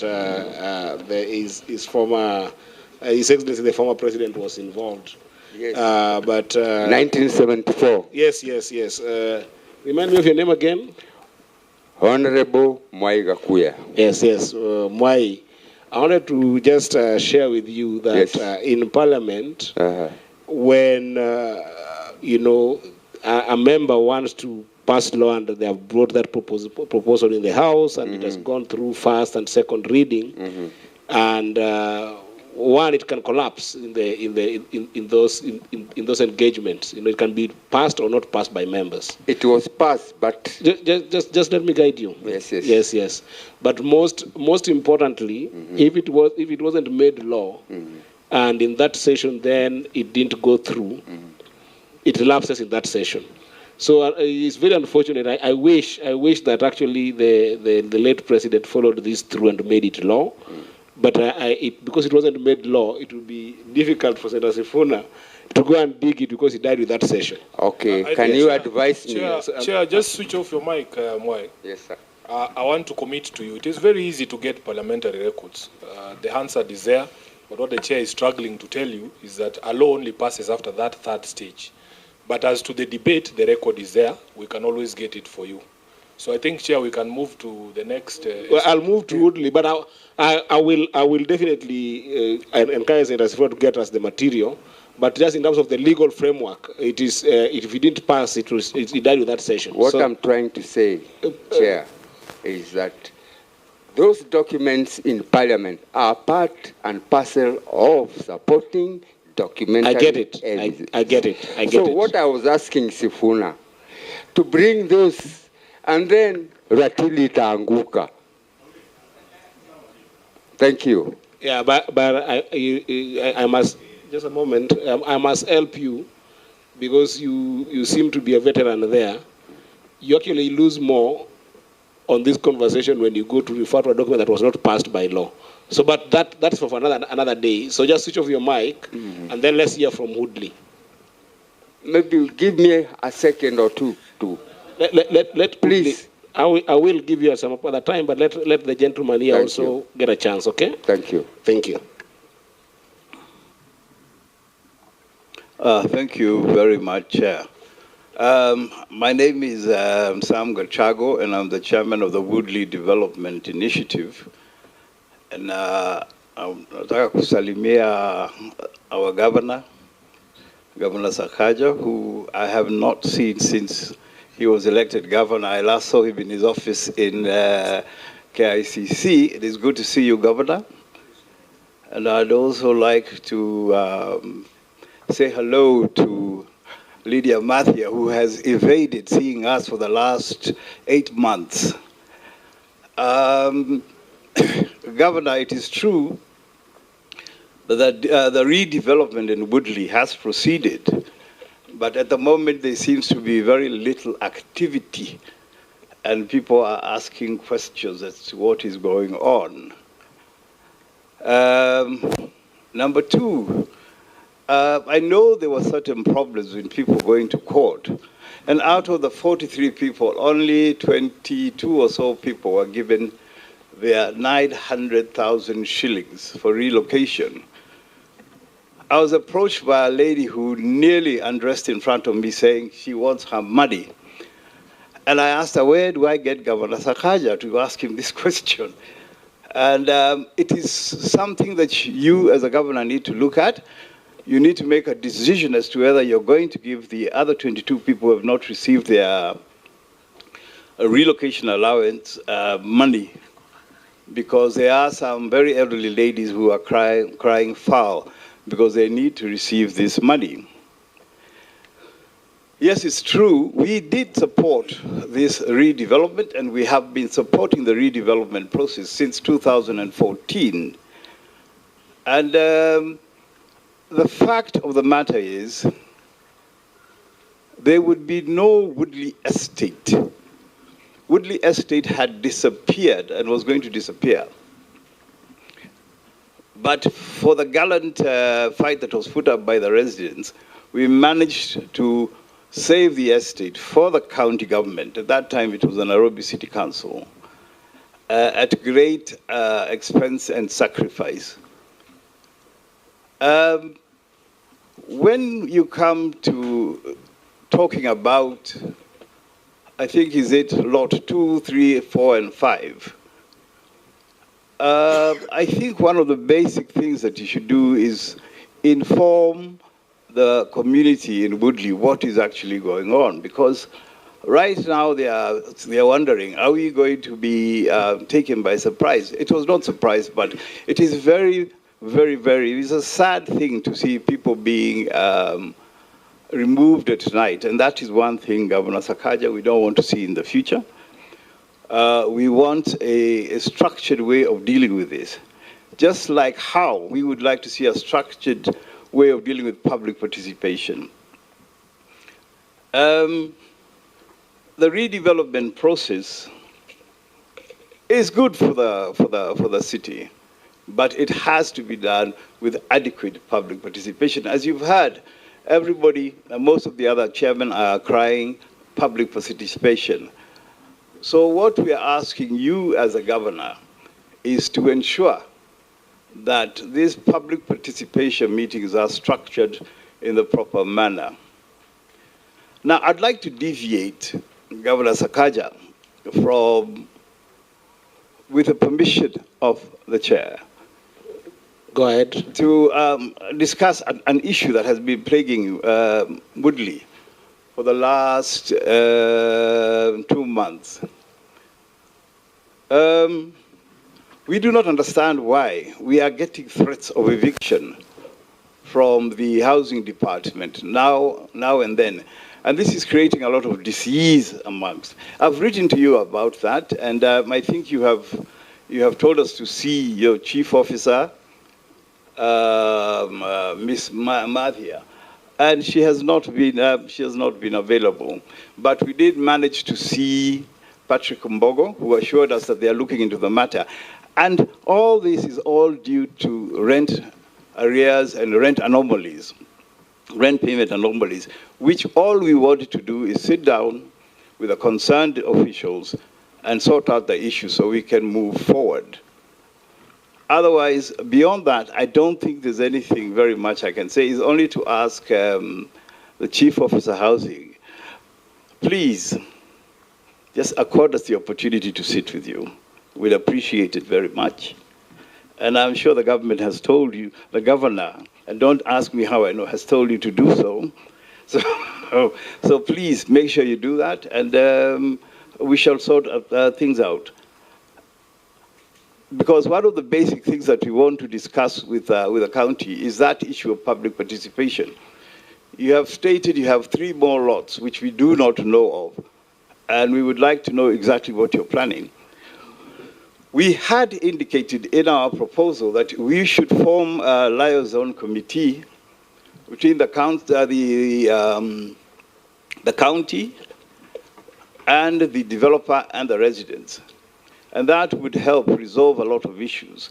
there is former, His Excellency the former president was involved. Yes. But 1974. Yes. Remind me of your name again. Honorable Mwai Gakuya. Yes, Mwai. I wanted to just share with you that in Parliament, when a member wants to pass law and they have brought that proposal in the House and it has gone through first and second reading, and one, it can collapse in those engagements. It can be passed or not passed by members. It was passed, but just let me guide you. Yes. But most importantly, if it wasn't made law, and in that session then it didn't go through, it lapses in that session. So it's very unfortunate. I wish that actually the late president followed this through and made it law. But because it wasn't made law, it would be difficult for Senator Sifuna to go and dig it because he died with that session. Okay, can you advise me? Chair, just switch off your mic, Mwai. Yes, sir. I want to commit to you. It is very easy to get parliamentary records. The Hansard is there, but what the chair is struggling to tell you is that a law only passes after that third stage. But as to the debate, the record is there. We can always get it for you. So I think, Chair, we can move to the next. Well, I'll move to Woodley, but I will definitely encourage Senator Sifuna to get us the material. But just in terms of the legal framework, it is if it didn't pass, it died with that session. What I'm trying to say, Chair, is that those documents in Parliament are part and parcel of supporting documentary. I get it. I get it. So what I was asking Sifuna, to bring those and then ratili itaanguka. Thank you. Yeah, but I must, just a moment, I must help you because you seem to be a veteran there. You actually lose more on this conversation when you go to refer to a document that was not passed by law. So, but that's for another day. So just switch off your mic and then let's hear from Woodley. Maybe give me a second or two to... Let please. I will give you some other time, but let the gentleman here also get a chance, okay? Thank you. Thank you. Thank you very much, Chair. My name is Sam Gachago, and I'm the chairman of the Woodley Development Initiative. And nataka kusalimia our governor, Governor Sakaja, who I have not seen since he was elected governor. I last saw him in his office in KICC. It is good to see you, Governor. And I'd also like to say hello to Lydia Mathia, who has evaded seeing us for the last 8 months. Governor, it is true that the redevelopment in Woodley has proceeded, but at the moment there seems to be very little activity, and people are asking questions as to what is going on. Number two, I know there were certain problems with people going to court, and out of the 43 people, only 22 or so people were given their 900,000 shillings for relocation. I was approached by a lady who nearly undressed in front of me saying she wants her money. And I asked her, where do I get Governor Sakaja to ask him this question? And it is something that you as a governor need to look at. You need to make a decision as to whether you're going to give the other 22 people who have not received their relocation allowance money, because there are some very elderly ladies who are crying foul because they need to receive this money. Yes, it's true, we did support this redevelopment, and we have been supporting the redevelopment process since 2014. And the fact of the matter is, there would be no Woodley estate. Woodley estate had disappeared and was going to disappear. But for the gallant fight that was put up by the residents, we managed to save the estate for the county government. At that time, it was the Nairobi City Council, at great expense and sacrifice. When you come to talking about, I think, is it lot 2, 3, 4, and 5? I think one of the basic things that you should do is inform the community in Woodley what is actually going on, because right now they are wondering, are we going to be taken by surprise? It was not surprise, but it is very it's a sad thing to see people being removed at night. And that is one thing, Governor Sakaja, we don't want to see in the future. We want a structured way of dealing with this. Just like how we would like to see a structured way of dealing with public participation. The redevelopment process is good for the city, but it has to be done with adequate public participation. As you've heard, everybody, most of the other chairmen are crying public participation. So what we are asking you as a governor is to ensure that these public participation meetings are structured in the proper manner. Now, I'd like to deviate, Governor Sakaja, from, with the permission of the chair. Go ahead. To discuss an issue that has been plaguing Woodley for the last 2 months. We do not understand why we are getting threats of eviction from the housing department now and then. And this is creating a lot of disease amongst. I've written to you about that, and I think you have told us to see your chief officer, Miss Mathia, and she has not been available. But we did manage to see Patrick Mbogo, who assured us that they are looking into the matter. And all this is all due to rent arrears and rent anomalies, rent payment anomalies, which all we wanted to do is sit down with the concerned officials and sort out the issue so we can move forward. Otherwise, beyond that, I don't think there's anything very much I can say. It's only to ask the Chief Officer Housing, please, just accord us the opportunity to sit with you. We'd appreciate it very much. And I'm sure the government has told you, the governor, and don't ask me how I know, has told you to do so. So please make sure you do that, and we shall sort things out. Because one of the basic things that we want to discuss with the county is that issue of public participation. You have stated you have 3 more lots, which we do not know of, and we would like to know exactly what you're planning. We had indicated in our proposal that we should form a liaison committee between the county and the developer and the residents. And that would help resolve a lot of issues.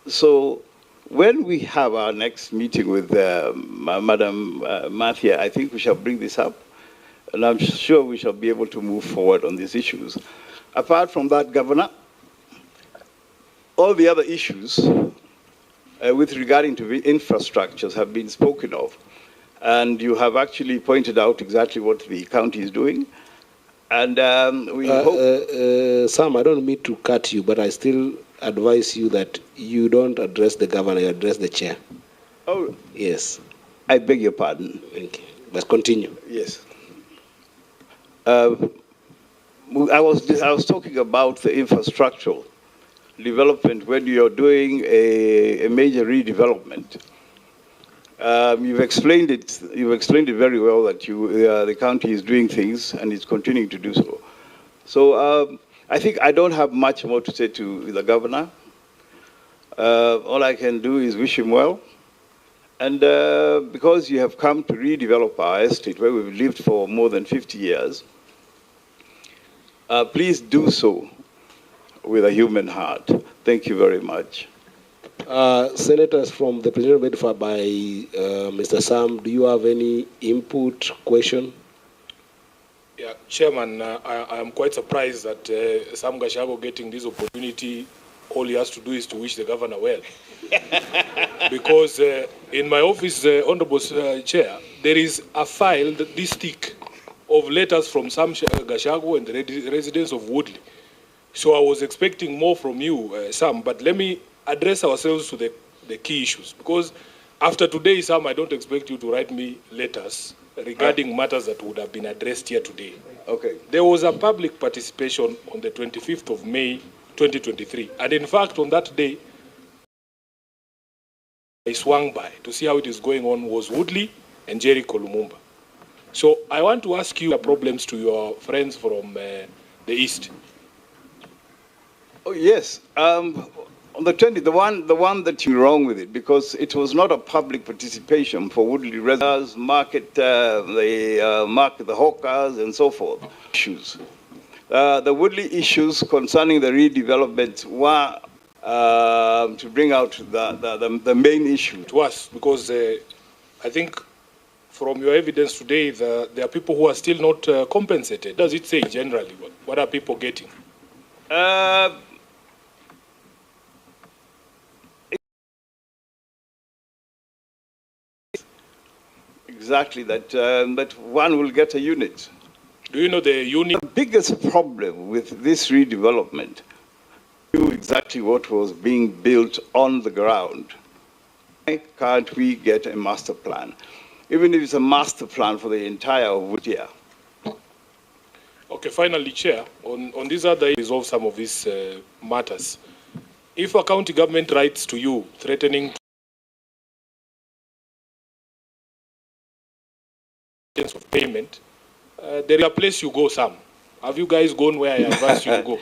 So when we have our next meeting with Madam Mathia, I think we shall bring this up. And I'm sure we shall be able to move forward on these issues. Apart from that, Governor, all the other issues with regarding to the infrastructures have been spoken of. And you have actually pointed out exactly what the county is doing. And we hope... Sam, I don't mean to cut you, but I still advise you that you don't address the governor, you address the chair. Oh. Yes. I beg your pardon. Thank you. Let's continue. Yes. I was talking about the infrastructural development when you're doing a major redevelopment. You've explained it very well that the county is doing things and is continuing to do so. So I think I don't have much more to say to the governor. All I can do is wish him well. And because you have come to redevelop our estate where we've lived for more than 50 years, please do so with a human heart. Thank you very much. Senators from the President Bedford by Mr. Sam, do you have any input, question? Yeah, Chairman, I am quite surprised that Sam Gashago getting this opportunity, all he has to do is to wish the governor well. Because in my office, Honorable Chair, there is a file this thick of letters from Sam Gashago and the residents of Woodley. So I was expecting more from you, Sam, but let me address ourselves to the key issues. Because after today, Sam, I don't expect you to write me letters regarding matters that would have been addressed here today. Okay. There was a public participation on the 25th of May, 2023. And in fact, on that day, I swung by to see how it is going on was Woodley and Jericho Lumumba. So I want to ask you problems to your friends from the East. Oh, yes. On the 20th, the one that you're wrong with it, because it was not a public participation for Woodley residents, market the hawkers and so forth. Issues. The Woodley issues concerning the redevelopment were to bring out the main issue. To us, because I think from your evidence today, there are people who are still not compensated. Does it say generally? What are people getting? Exactly, that one will get a unit. Do you know the unit? The biggest problem with this redevelopment, knew exactly what was being built on the ground. Why can't we get a master plan? Even if it's a master plan for the entire Woodley. Okay, finally, Chair, on this other resolve some of these matters. If a county government writes to you threatening of payment, there is a place you go, Sam. Have you guys gone where I advise you to go?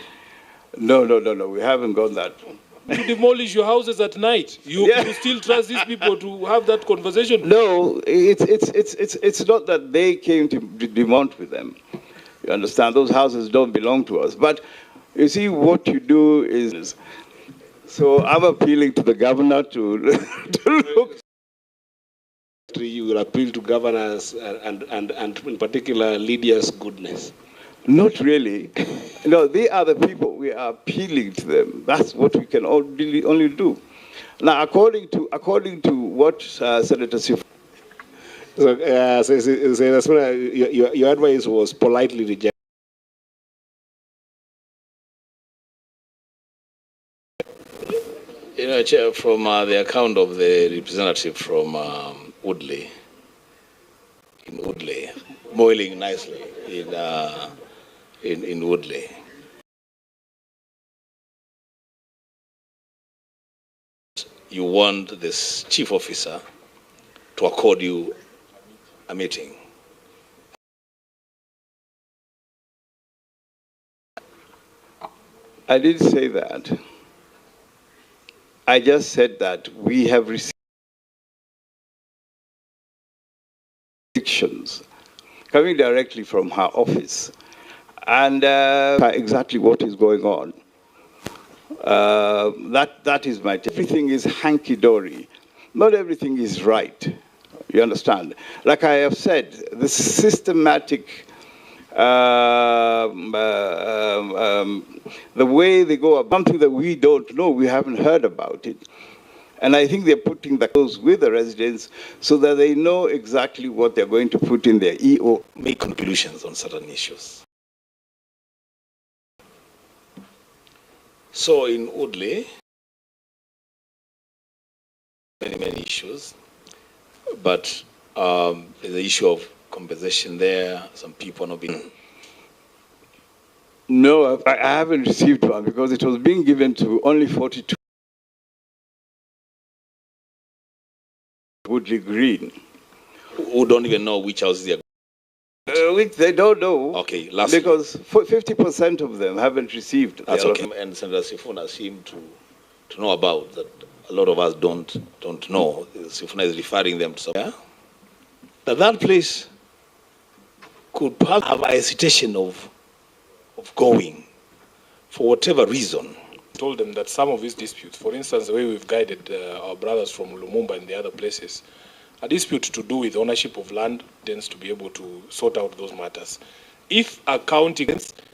No, we haven't gone that. You demolish your houses at night. You still trust these people to have that conversation? No, it's not that they came to demount with them. You understand? Those houses don't belong to us. But you see, what you do is, so I'm appealing to the governor to look. You will appeal to governors and in particular Lydia's goodness. Not really. No, they are the people. We are appealing to them. That's what we can only do. Now, according to what Senator Sif. So, your advice was politely rejected. You know, Chair, from the account of the representative from Woodley, boiling nicely in Woodley. You want this chief officer to accord you a meeting. I didn't say that. I just said that we have received predictions coming directly from her office, and exactly what is going on. That is my. Everything is hanky-dory. Not everything is right. You understand? Like I have said, the systematic, the way they go about something that we don't know, we haven't heard about it. And I think they're putting those with the residents so that they know exactly what they're going to put in their EO. Make conclusions on certain issues. So in Woodley, many issues, but there's the issue of compensation there. Some people are not being. No, I haven't received one because it was being given to only 42. Woodley Green. Who don't even know which houses they are. Which they don't know. Okay, last because 50% of them haven't received. That's okay. And Senator Sifuna seemed to know about that. A lot of us don't know. Sifuna is referring them to something. Yeah? That place could perhaps have a hesitation of going for whatever reason. Told them that some of these disputes, for instance, the way we've guided our brothers from Lumumba and the other places, a dispute to do with ownership of land tends to be able to sort out those matters. If a county,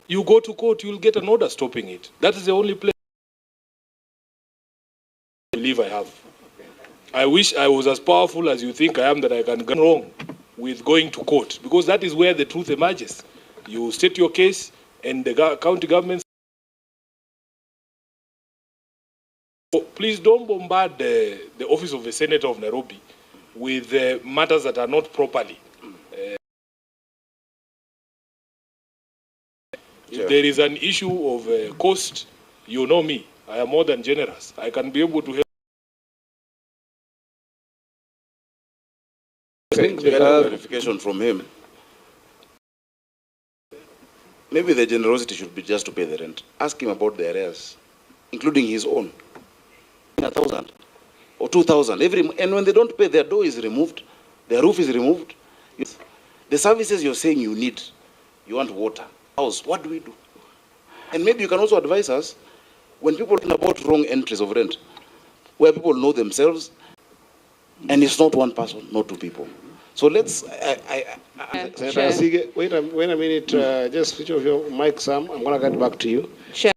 you go to court, you'll get an order stopping it. That is the only place I believe I have. I wish I was as powerful as you think I am, that I can go wrong with going to court, because that is where the truth emerges. You state your case, and the county government. Please don't bombard the office of the Senator of Nairobi with matters that are not properly. If there is an issue of cost, you know me. I am more than generous. I can be able to help. think the clarification from him. Maybe the generosity should be just to pay the rent. Ask him about the arrears, including his own. 1,000 or 2,000 and when they don't pay, their door is removed, their roof is removed. The services you're saying you need, you want water, house, what do we do? And maybe you can also advise us when people talk about wrong entries of rent, where people know themselves, and it's not one person, not two people. So let's. Senator Sige, wait a minute. Just switch off your mic, Sam. I'm going to get back to you. Sure.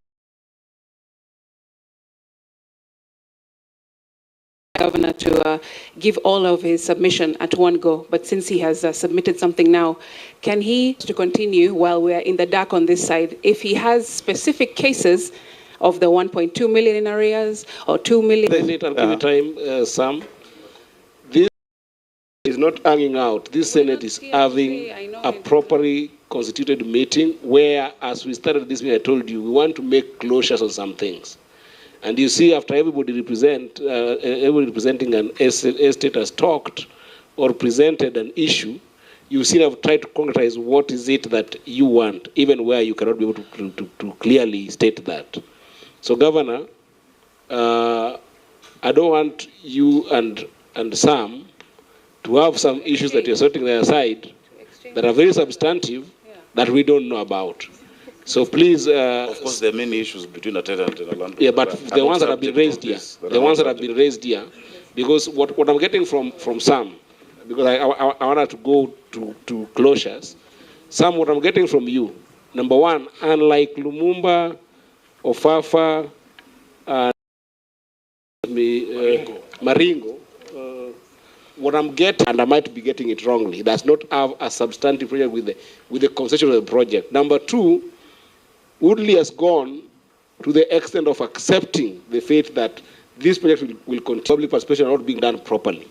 Governor to give all of his submission at one go, but since he has submitted something now, can he to continue while we are in the dark on this side? If he has specific cases of the 1.2 million in arrears or 2 million. I'll give you time, Sam. This is not hanging out. This Senate is having a properly constituted meeting where, as we started this meeting, I told you, we want to make closures on some things. And you see, after everybody representing an estate has talked or presented an issue, you see I've tried to concretize what is it that you want, even where you cannot be able to clearly state that. So, Governor, I don't want you and Sam to have some issues that you're setting there aside that are very substantive that we don't know about. So please... of course, there are many issues between a tenant and a landlord. Yeah, but the ones that have been raised here, because what I'm getting from Sam, because I wanted to go to closures, Sam, what I'm getting from you, number one, unlike Lumumba, Ofafa, and Maringo, what I'm getting, and I might be getting it wrongly, does not have a substantive project with the conception of the project. Number two, Woodley has gone to the extent of accepting the fact that this project will continue, public participation not being done properly.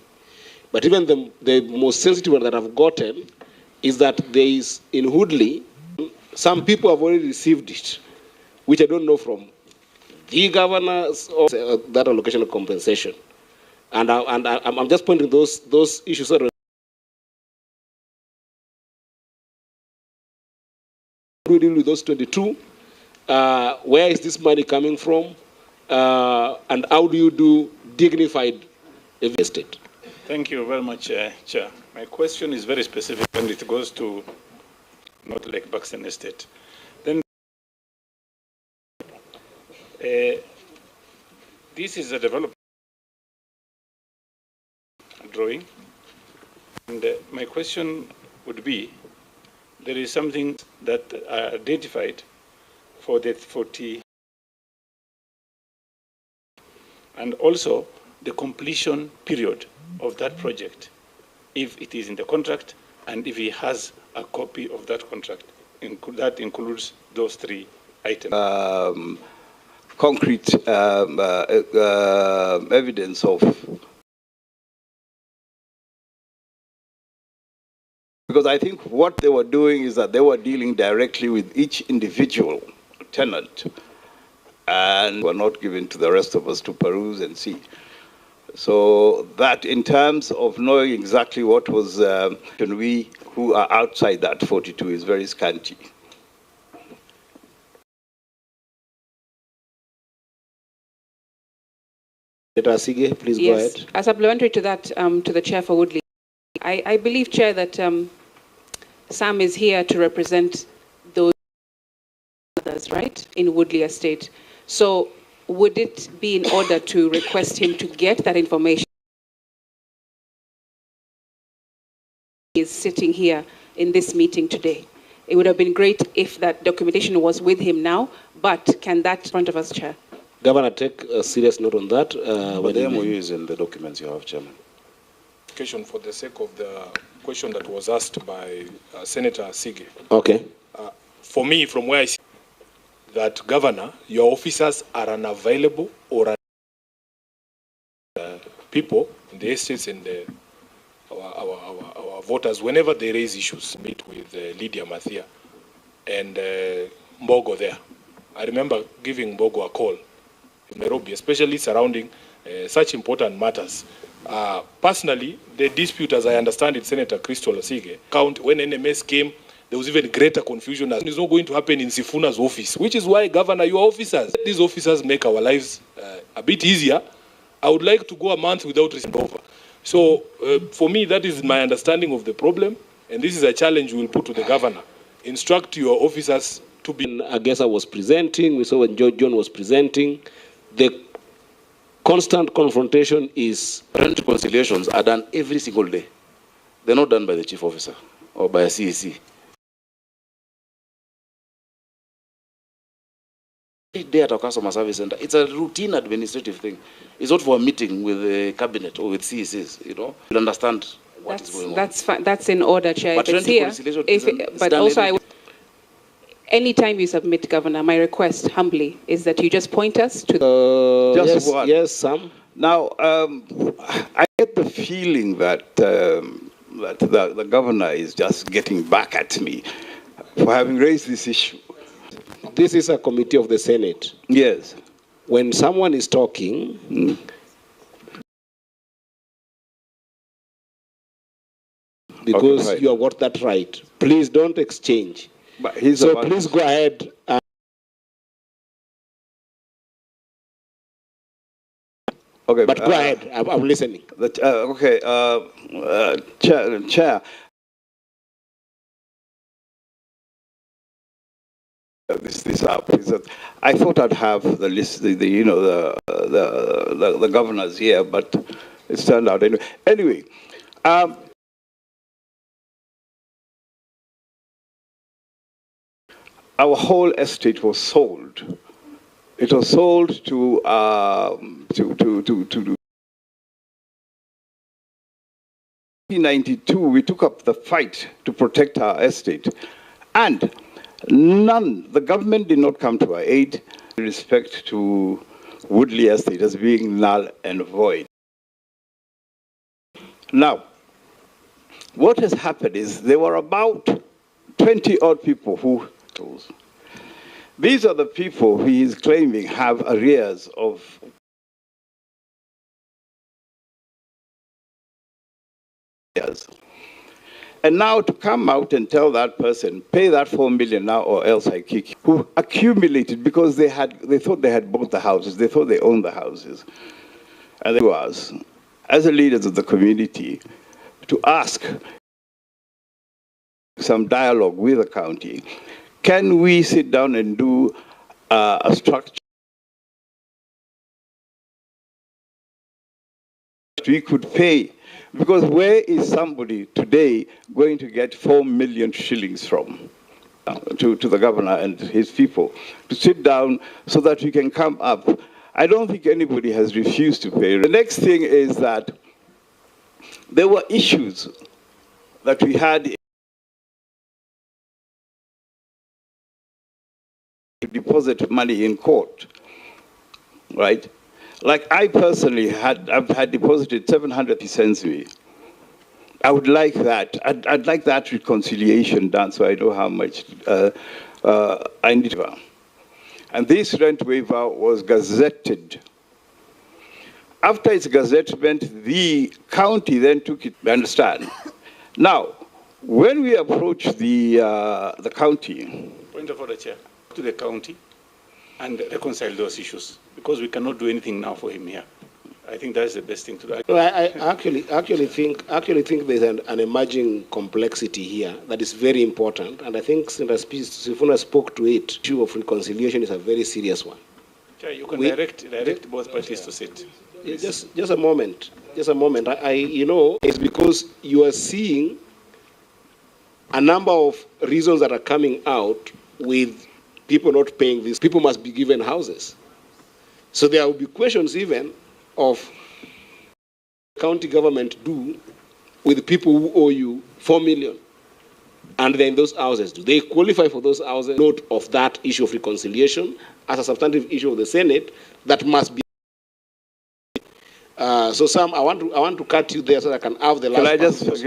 But even the most sensitive one that I've gotten is that there is, in Woodley, some people have already received it, which I don't know from the governors or that allocation of compensation. And I'm just pointing those issues. Sort of we deal with those 22. Where is this money coming from? And how do you do dignified estate? Thank you very much, Chair. My question is very specific and it goes to North Lake Buxton Estate. Then, this is a development drawing. And my question would be, there is something that are identified for the 40, and also the completion period of that project, if it is in the contract, and if he has a copy of that contract. That includes those three items. Concrete evidence of. Because I think what they were doing is that they were dealing directly with each individual tenant and were not given to the rest of us to peruse and see. So that in terms of knowing exactly what was, we who are outside that 42 is very scanty. Senator Sige, please go ahead. As supplementary to that, to the Chair for Woodley, I believe, Chair, that Sam is here to represent those others, right, in Woodley Estate. So would it be in order to request him to get that information? He is sitting here in this meeting today. It would have been great if that documentation was with him now, but can that in front of us, Chair? Governor, take a serious note on that. But the MOU is in the documents you have, Chairman. For the sake of the question that was asked by Senator Sige. Okay. For me, from where I see that, Governor, your officers are unavailable or people in the estates and our voters, whenever they raise issues, meet with Lydia Mathia and Mbogo there. I remember giving Mbogo a call in Nairobi, especially surrounding such important matters Personally, the dispute, as I understand it, Senator Crystal Asige, when NMS came, there was even greater confusion. It's not going to happen in Sifuna's office, which is why, Governor, your officers, these officers make our lives a bit easier. I would like to go a month without receiving over. So for me, that is my understanding of the problem, and this is a challenge we will put to the governor. Instruct your officers to be... I guess I was presenting, we saw when John was presenting, the constant confrontation is... Rent reconciliations are done every single day. They're not done by the chief officer or by a CEC. Every day at our customer service center, it's a routine administrative thing. It's not for a meeting with the cabinet or with CECs, you know. You'll understand what is going on. That's in order, Chair. But it's here. But also, anytime you submit, Governor, my request humbly is that you just point us to the... Yes, Sam. Now, I get the feeling that, that the governor is just getting back at me for having raised this issue. This is a committee of the Senate. Yes. When someone is talking, because okay, right, you have got that right, please don't exchange. But he's so please go ahead. Okay, but go ahead. I'm listening. Chair. This up. I thought I'd have the list, the governors here, but it's turned out anyway. Anyway, our whole estate was sold. It was sold to 1992. We took up the fight to protect our estate, and the government did not come to our aid with respect to Woodley Estate as being null and void. Now, what has happened is there were about 20-odd people who... These are the people who he is claiming have arrears of years. And now to come out and tell that person, pay that 4 million now or else I kick you, who accumulated because they thought they had bought the houses, they thought they owned the houses. And they was, as the leaders of the community, to ask some dialogue with the county. Can we sit down and do a structure we could pay? Because where is somebody today going to get 4 million shillings from? To the governor and his people to sit down so that we can come up. I don't think anybody has refused to pay. The next thing is that there were issues that we had to deposit money in court, right? Like I personally I've had deposited 700 cents me. I would like that. I'd like that reconciliation done so I know how much I need to. And this rent waiver was gazetted. After its gazettement, the county then took it, understand? Now, when we approached the county... Point of order, Chair. To the county and reconcile those issues, because we cannot do anything now for him here. I think that's the best thing to do. Well, I actually think there's an emerging complexity here that is very important, and I think Senator Sifuna spoke to it. The issue of reconciliation is a very serious one. Chair, you can direct both parties to sit. Just a moment. Just a moment. It's because you are seeing a number of reasons that are coming out with people not paying this. People must be given houses. So there will be questions even of county government do with people who owe you 4 million. And then those houses, do they qualify for those houses? Note of that issue of reconciliation as a substantive issue of the Senate that must be. So Sam, I want to cut you there so that I can have the last. Can I just